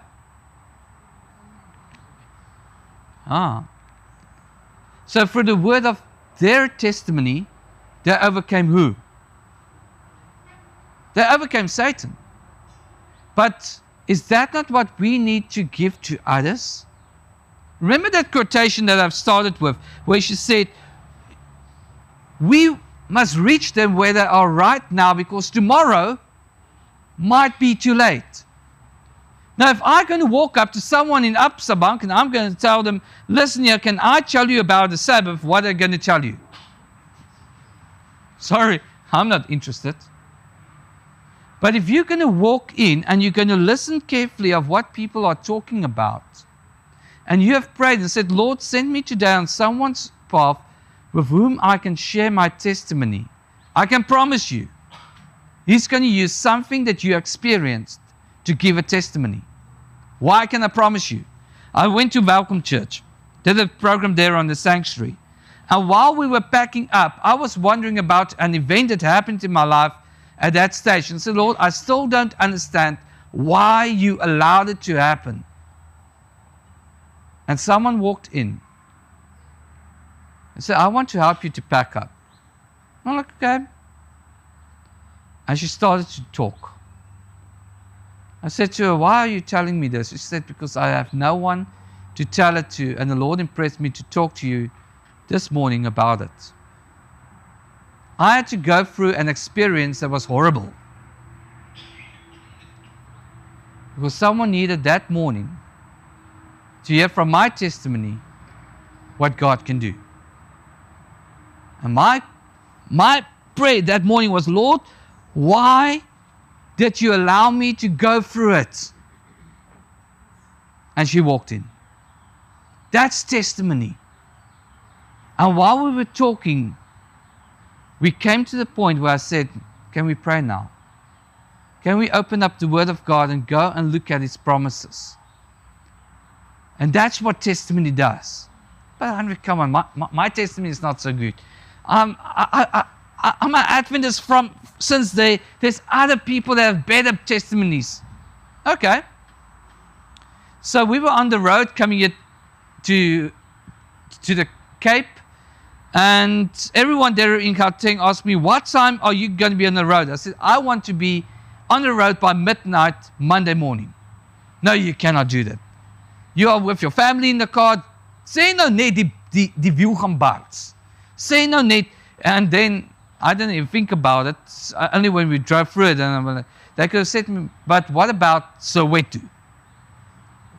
So for the word of their testimony, they overcame who? They overcame Satan. But is that not what we need to give to others? Remember that quotation that I've started with, where she said, we must reach them where they are right now, because tomorrow might be too late. Now, if I'm going to walk up to someone in Absabank and I'm going to tell them, listen here, can I tell you about the Sabbath? What are they going to tell you? Sorry, I'm not interested. But if you're going to walk in and you're going to listen carefully of what people are talking about, and you have prayed and said, Lord, send me today on someone's path with whom I can share my testimony, I can promise you, He's going to use something that you experienced to give a testimony. Why can I promise you? I went to Welcome Church, did a program there on the sanctuary. And while we were packing up, I was wondering about an event that happened in my life at that stage. And said, Lord, I still don't understand why you allowed it to happen. And someone walked in and said, I want to help you to pack up. I'm like, okay. And she started to talk. I said to her, why are you telling me this? She said, because I have no one to tell it to, and the Lord impressed me to talk to you this morning about it. I had to go through an experience that was horrible. Because someone needed that morning to hear from my testimony what God can do. And my prayer that morning was, Lord, why did you allow me to go through it? And she walked in. That's testimony. And while we were talking, we came to the point where I said, can we pray now? Can we open up the Word of God and go and look at His promises? And that's what testimony does. But Henry, come on, my testimony is not so good. I'm an Adventist since there's other people that have better testimonies. Okay. So we were on the road coming here to the Cape, and everyone there in Gauteng asked me, what time are you going to be on the road? I said, I want to be on the road by midnight Monday morning. No, you cannot do that. You are with your family in the car. Sê nou net die wiel gaan barst. Sê nou net, and then I didn't even think about it. Only when we drove through it, and I'm like, they could have said to me, but what about Soweto?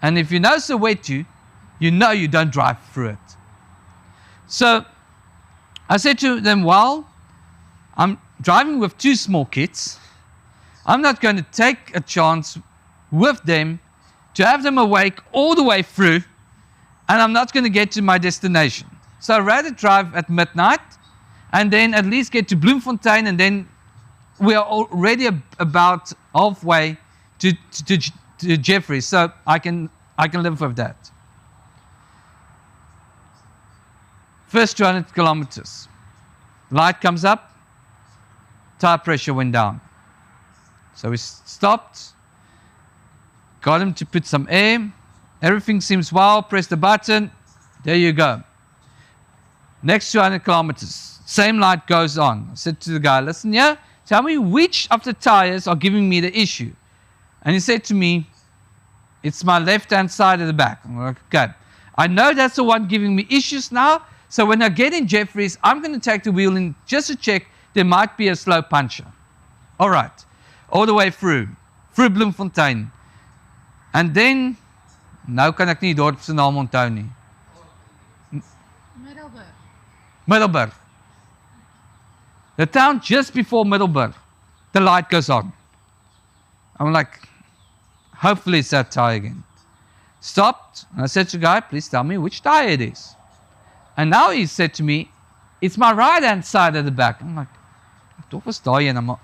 And if you know Soweto, you know you don't drive through it. So I said to them, well, I'm driving with two small kids. I'm not going to take a chance with them to have them awake all the way through, and I'm not going to get to my destination. So I'd rather drive at midnight and then at least get to Bloemfontein, and then we are already about halfway to Jeffrey, so I can live with that. First 200 kilometers. Light comes up, tire pressure went down. So we stopped, got him to put some air. Everything seems well, press the button, there you go. Next 200 kilometers, same light goes on. I said to the guy, listen here, tell me which of the tires are giving me the issue. And he said to me, it's my left-hand side of the back. I'm like, okay. I know that's the one giving me issues now, so when I get in Jeffries, I'm going to take the wheel in just to check there might be a slow puncher. All right. All the way through Bloemfontein. And then, nou kan ek nie die dorp se naam onthou nie. Middelburg. The town just before Middelburg, the light goes on. I'm like, hopefully it's that tire again. Stopped, and I said to the guy, please tell me which tire it is. And now he said to me, it's my right-hand side of the back. I'm like, toch was daai ene, maar...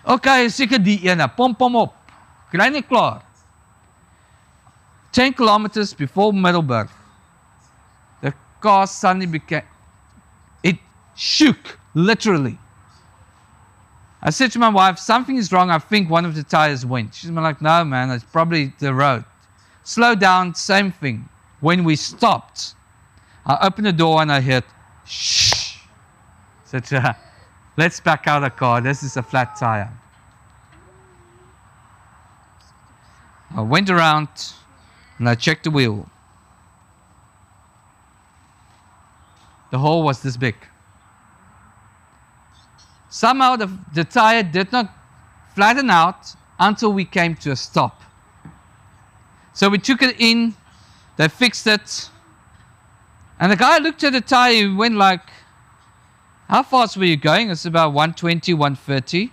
Okay, seker die ene, pomp hom op. Kry nie klaar. 10 kilometers before Middelburg, the car suddenly became, it shook, literally. I said to my wife, something is wrong, I think one of the tires went. She's like, no man, it's probably the road. Slow down, same thing. When we stopped, I opened the door and I heard, shh. I said, let's back out of the car, this is a flat tire. I went around, And I checked the wheel. The hole was this big. Somehow the tire did not flatten out until we came to a stop. So we took it in, they fixed it, and the guy looked at the tire and went like, how fast were you going? It's about 120, 130.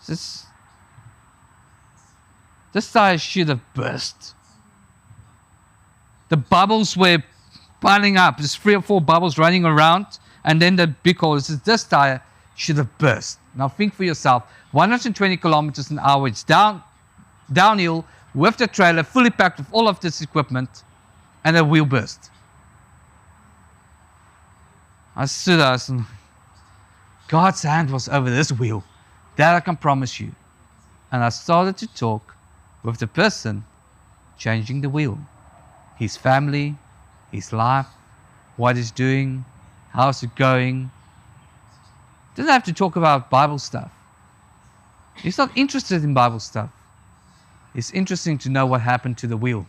This tire should have burst. The bubbles were piling up. There's 3 or 4 bubbles running around, and then the big hole. This tire should have burst. Now think for yourself, 120 kilometers an hour, it's downhill with the trailer fully packed with all of this equipment, and the wheel burst. I stood there and God's hand was over this wheel. That I can promise you. And I started to talk with the person changing the wheel. His family, his life, what he's doing, how's it going. Doesn't have to talk about Bible stuff. He's not interested in Bible stuff. It's interesting to know what happened to the wheel.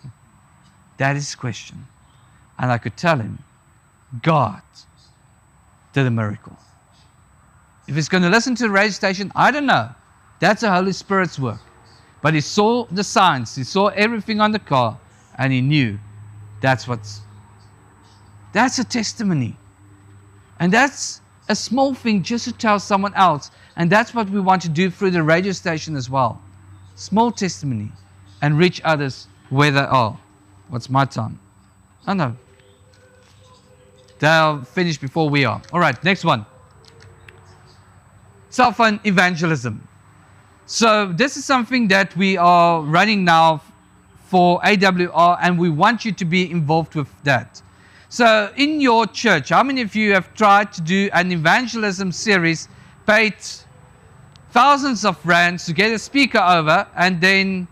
That is his question. And I could tell him, God did a miracle. If he's going to listen to the radio station, I don't know. That's the Holy Spirit's work. But he saw the signs, he saw everything on the car, and he knew that's a testimony. And that's a small thing just to tell someone else. And that's what we want to do through the radio station as well. Small testimony. And reach others where they are. What's my time? Oh no. They'll finish before we are. All right, next one. Cell phone evangelism. So this is something that we are running now for AWR, and we want you to be involved with that. So in your church, how many of you have tried to do an evangelism series, paid thousands of rands to get a speaker over, and then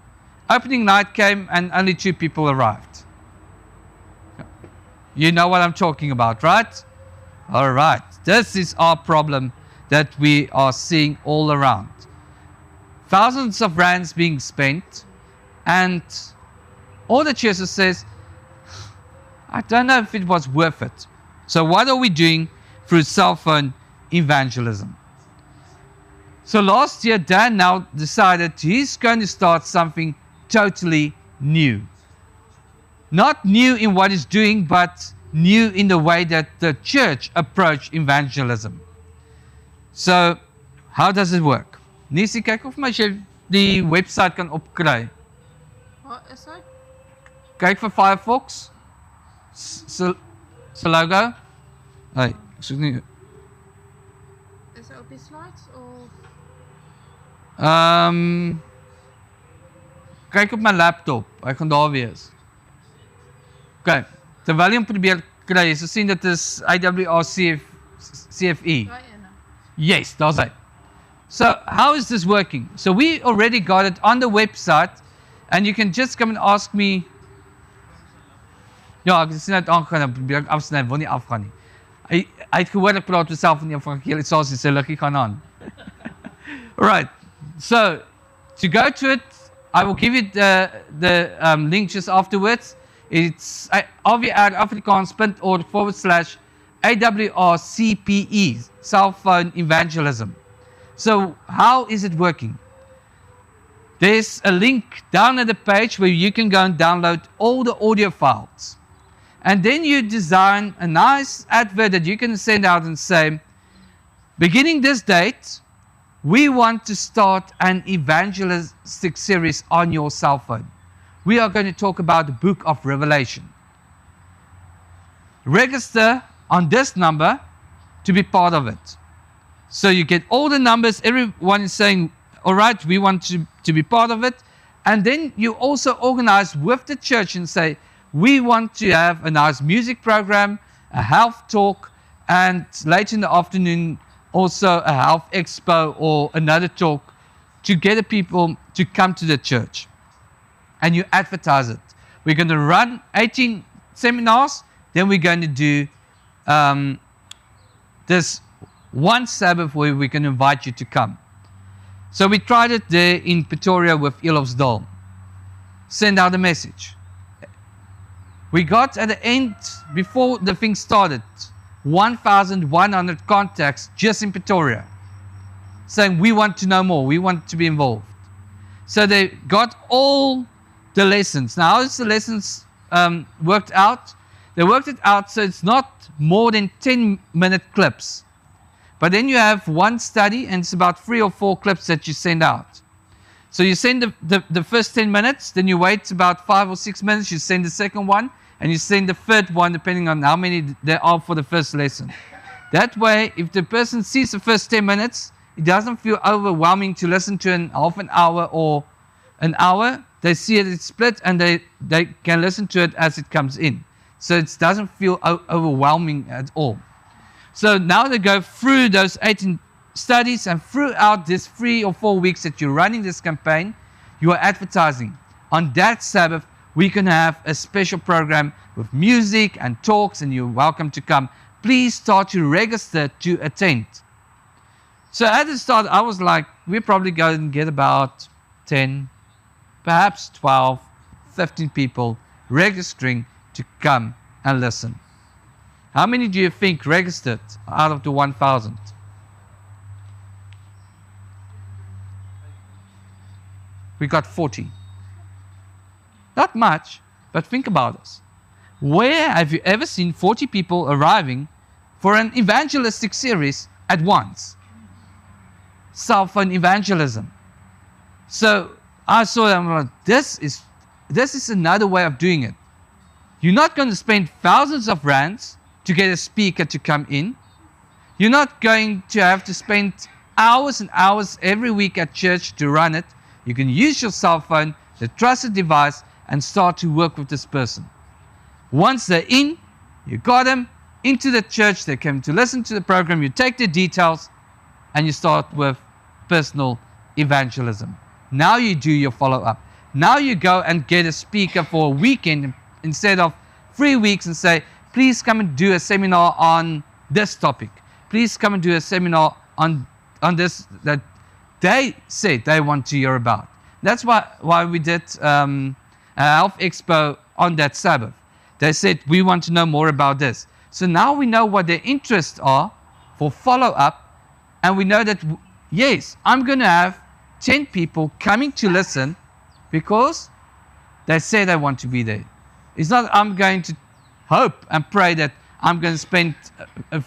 opening night came and only 2 people arrived? You know what I'm talking about, right? All right. This is our problem that we are seeing all around. Thousands of rands being spent, and all the churches says, I don't know if it was worth it. So what are we doing through cell phone evangelism? So last year, Dan now decided he's going to start something totally new. Not new in what he's doing, but new in the way that the church approached evangelism. So, how does it work? Nisi, kyk of my jy die website kan opkry. Wat is hy? Kyk vir Firefox. Se logo. Hey, ek soek nie. Is hy op die slides of Kyk op my laptop. Hy gaan daar wees. Okay, terwyl jy hom probeer kry, so sien dit is AWR CFE. daai ene? Yes, that's it. So how is this working? So we already got it on the website, and you can just come and ask me. Ja, ek is net aangegaan en probeer ek afsny, wil nie afgaan nie. Hy het gehoor ek praat myself in die evangelisasie, sy liggie gaan aan. Right. So to go to it, I will give you the link just afterwards. It's avr.afrikaans.org/AWRCPE, cell phone evangelism. So how is it working? There's a link down at the page where you can go and download all the audio files. And then you design a nice advert that you can send out and say, beginning this date, we want to start an evangelistic series on your cell phone. We are going to talk about the book of Revelation. Register on this number to be part of it. So you get all the numbers, everyone is saying, all right, we want to be part of it. And then you also organize with the church and say, we want to have a nice music program, a health talk, and late in the afternoon, also a health expo or another talk to get the people to come to the church. And you advertise it. We're going to run 18 seminars, then we're going to do this one Sabbath where we can invite you to come. So we tried it there in Pretoria with Elofsdal. Send out a message. We got at the end, before the thing started, 1,100 contacts just in Pretoria saying, we want to know more, we want to be involved. So they got all the lessons. Now, how is the lessons worked out? They worked it out so it's not more than 10-minute clips. But then you have one study, and it's about 3 or 4 clips that you send out. So you send the first 10 minutes, then you wait about 5 or 6 minutes, you send the second one, and you send the third one depending on how many there are for the first lesson. That way, if the person sees the first 10 minutes, it doesn't feel overwhelming to listen to an half an hour or an hour. They see it, it's split, and they can listen to it as it comes in. So it doesn't feel overwhelming at all. So now they go through those 18 studies, and throughout this 3 or 4 weeks that you're running this campaign, you are advertising. On that Sabbath, we can have a special program with music and talks, and you're welcome to come. Please start to register to attend. So at the start, I was like, we're probably going to get about 10, perhaps 12, 15 people registering to come and listen. How many do you think registered out of the 1,000? We got 40. Not much, but think about this. Where have you ever seen 40 people arriving for an evangelistic series at once? Cell phone evangelism. So I saw them like, this is another way of doing it. You're not going to spend thousands of rands to get a speaker to come in. You're not going to have to spend hours and hours every week at church to run it. You can use your cell phone, the trusted device, and start to work with this person. Once they're in, you got them into the church, they came to listen to the program, you take the details, and you start with personal evangelism. Now you do your follow-up. Now you go and get a speaker for a weekend instead of 3 weeks and say, please come and do a seminar on this topic. Please come and do a seminar on this that they said they want to hear about. That's why we did a health expo on that Sabbath. They said, we want to know more about this. So now we know what their interests are for follow-up, and we know that, yes, I'm going to have 10 people coming to listen because they say they want to be there. It's not I'm going to hope and pray that I'm going to spend a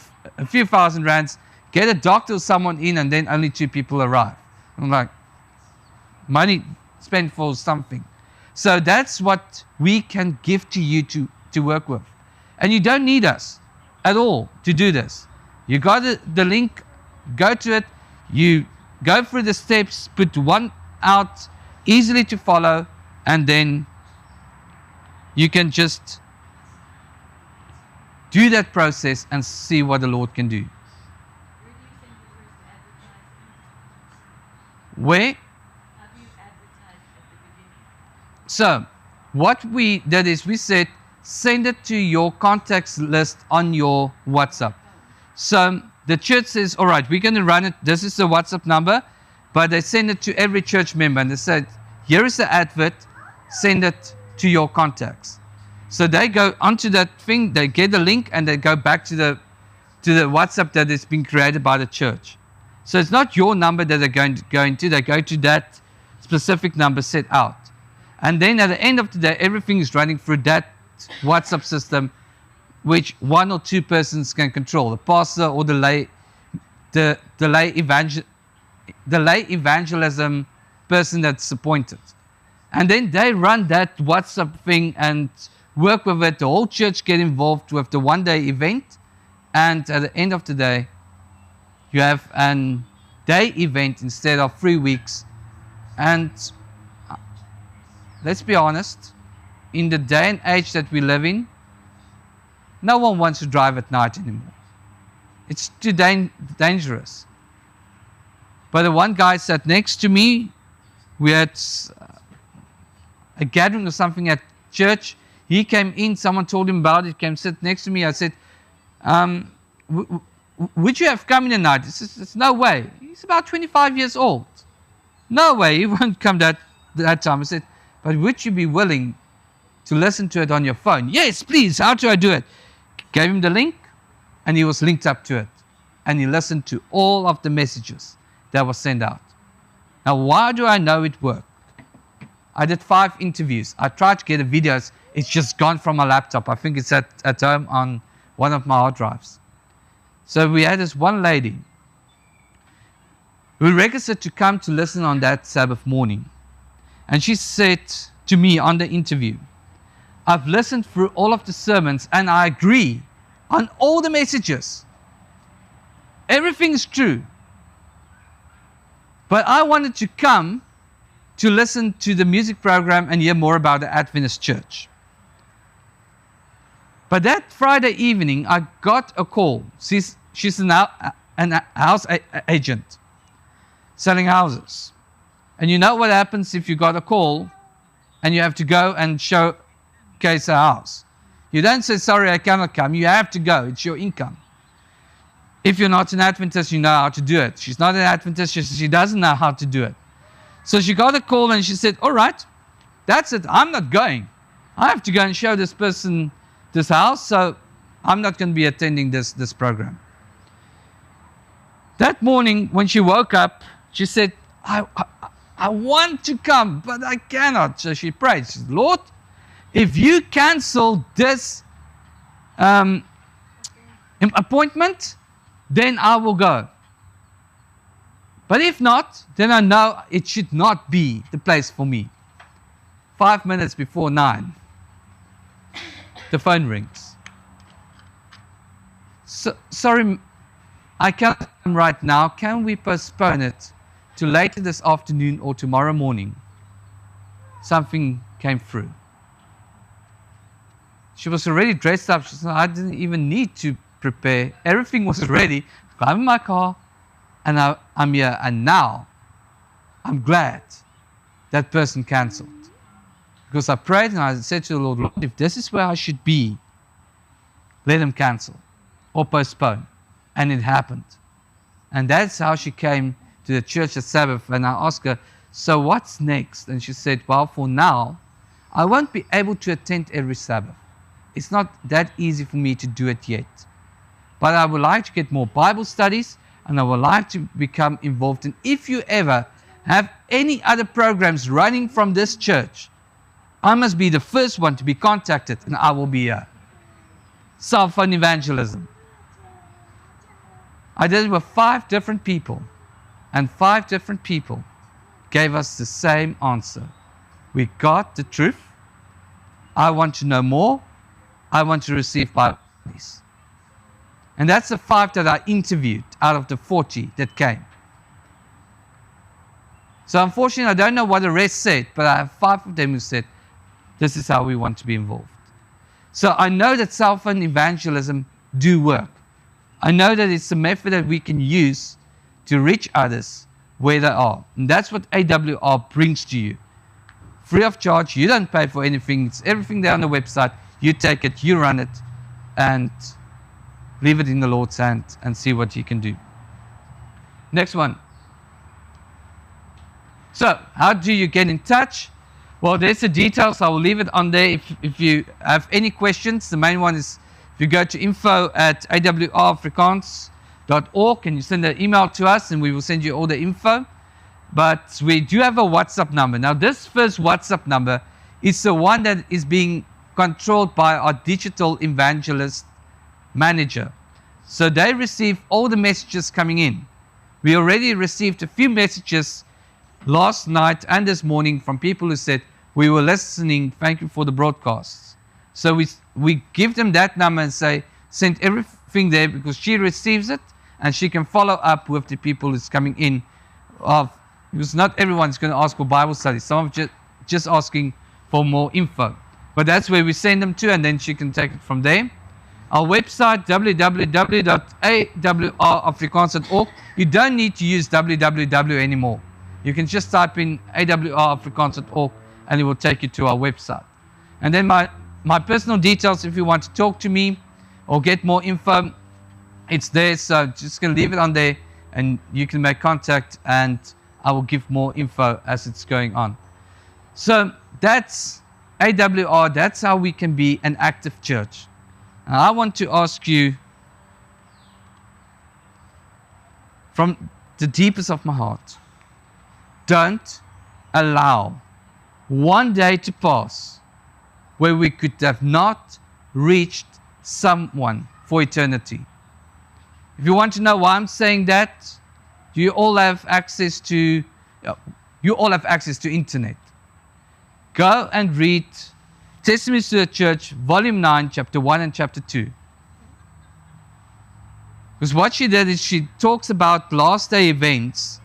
few thousand rands, get a doctor or someone in, and then only 2 people arrive. I'm like, money spent for something. So that's what we can give to you to work with. And you don't need us at all to do this. You got the link, go to it, you go through the steps, put one out, easily to follow, and then you can just do that process and see what the Lord can do. Where? So, what we did is we said, send it to your contacts list on your WhatsApp. So, the church says, all right, we're going to run it. This is the WhatsApp number. But they send it to every church member. And they said, here is the advert. Send it to your contacts. So they go onto that thing, they get the link, and they go back to the WhatsApp that has been created by the church. So it's not your number that they're going to. They go to that specific number set out. And then at the end of the day, everything is running through that WhatsApp system, which 1 or 2 persons can control, the pastor or the lay evangelism person that's appointed. And then they run that WhatsApp thing and work with it. The whole church get involved with the one-day event. And at the end of the day, you have a day event instead of 3 weeks. And let's be honest, in the day and age that we live in, no one wants to drive at night anymore. It's too dangerous. But the one guy sat next to me. We had a gathering or something at church. He came in, someone told him about it, came sit next to me. I said, would you have come in tonight? He says, there's no way. He's about 25 years old. No way, he won't come that time. I said, but would you be willing to listen to it on your phone. Yes, please, how do I do it? Gave him the link, and he was linked up to it. And he listened to all of the messages that were sent out. Now, why do I know it worked? I did 5 interviews. I tried to get the videos. It's just gone from my laptop. I think it's at home on one of my hard drives. So we had this one lady who registered to come to listen on that Sabbath morning. And she said to me on the interview, I've listened through all of the sermons and I agree on all the messages. Everything is true. But I wanted to come to listen to the music program and hear more about the Adventist church. But that Friday evening, I got a call. She's an house agent selling houses. And you know what happens if you got a call and you have to go and showcase a house. You don't say, sorry, I cannot come. You have to go. It's your income. If you're not an Adventist, you know how to do it. She's not an Adventist. She doesn't know how to do it. So she got a call and she said, all right, that's it. I'm not going. I have to go and show this person this house, so I'm not going to be attending this program. That morning, when she woke up, she said, I want to come, but I cannot. So she prayed. She said, Lord, if you cancel this appointment, then I will go. But if not, then I know it should not be the place for me. 5 minutes before 9, the phone rings. So, sorry, I can't come right now. Can we postpone it to later this afternoon or tomorrow morning? Something came through. She was already dressed up. She said, I didn't even need to prepare. Everything was ready. I'm in my car, and I'm here. And now, I'm glad that person cancelled. Because I prayed and I said to the Lord, Lord, if this is where I should be, let him cancel or postpone. And it happened. And that's how she came to the church at Sabbath. And I asked her, so what's next? And she said, well, for now, I won't be able to attend every Sabbath. It's not that easy for me to do it yet. But I would like to get more Bible studies, and I would like to become involved in. If you ever have any other programs running from this church, I must be the first one to be contacted, and I will be here. Cell phone evangelism. I did it with 5 different people, and 5 different people gave us the same answer. We got the truth. I want to know more. I want to receive Bible studies. And that's the 5 that I interviewed out of the 40 that came. So unfortunately, I don't know what the rest said, but I have 5 of them who said, this is how we want to be involved. So I know that cell phone evangelism do work. I know that it's a method that we can use to reach others where they are. And that's what AWR brings to you. Free of charge. You don't pay for anything. It's everything there on the website. You take it, you run it, and leave it in the Lord's hand and see what He can do. Next one. So, how do you get in touch? Well, there's the details. I will leave it on there. If you have any questions, the main one is if you go to info@awrafrikaans.org and you send an email to us, and we will send you all the info. But we do have a WhatsApp number. Now, this first WhatsApp number is the one that is being controlled by our digital evangelist manager. So they receive all the messages coming in. We already received a few messages last night and this morning from people who said, we were listening, thank you for the broadcasts. So we give them that number and say, send everything there, because she receives it and she can follow up with the people who's coming in. Because not everyone's going to ask for Bible study. Some are just asking for more info. But that's where we send them to, and then she can take it from there. Our website, www.awrafrikaans.org. You don't need to use www anymore. You can just type in awrafrikaans.org and it will take you to our website. And then my personal details, if you want to talk to me or get more info, it's there. So just going to leave it on there and you can make contact, and I will give more info as it's going on. So that's AWR, that's how we can be an active church. And I want to ask you from the deepest of my heart, don't allow one day to pass where we could have not reached someone for eternity. If you want to know why I'm saying that, you all have access to internet. Go and read Testimonies to the Church, Volume 9, Chapter 1 and Chapter 2. Because what she did is she talks about last day events,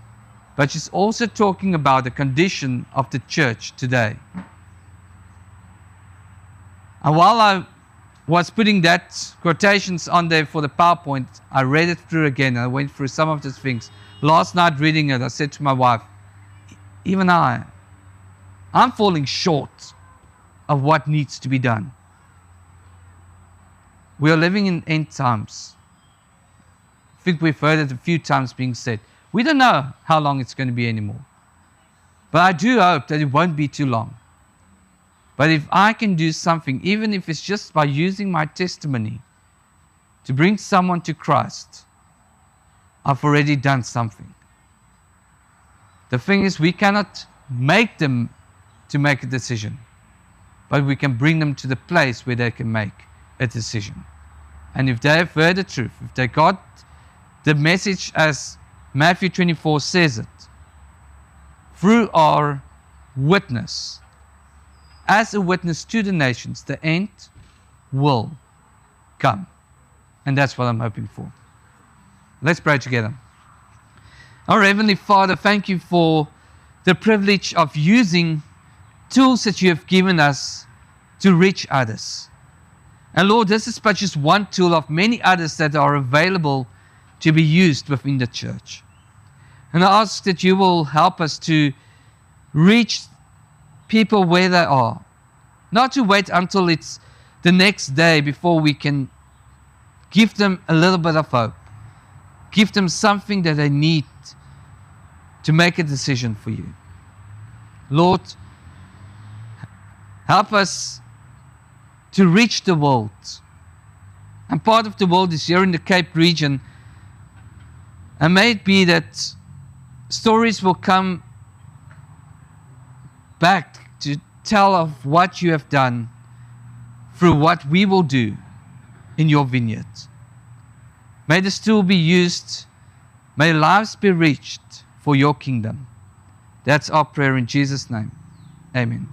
but she's also talking about the condition of the church today. And while I was putting that quotations on there for the PowerPoint, I read it through again and I went through some of these things. Last night reading it, I said to my wife, even I'm falling short of what needs to be done. We are living in end times. I think we've heard it a few times being said. We don't know how long it's going to be anymore. But I do hope that it won't be too long. But if I can do something, even if it's just by using my testimony to bring someone to Christ, I've already done something. The thing is, we cannot make them to make a decision, but we can bring them to the place where they can make a decision. And if they have heard the truth, if they got the message as Matthew 24 says it, through our witness, as a witness to the nations, the end will come. And that's what I'm hoping for. Let's pray together. Our Heavenly Father, thank you for the privilege of using tools that you have given us to reach others. And Lord, this is but just one tool of many others that are available to be used within the church. And I ask that you will help us to reach people where they are. Not to wait until it's the next day before we can give them a little bit of hope. Give them something that they need to make a decision for you. Lord, help us to reach the world. And part of the world is here in the Cape region. And may it be that stories will come back to tell of what you have done through what we will do in your vineyard. May this tool be used. May lives be reached for your kingdom. That's our prayer in Jesus' name. Amen.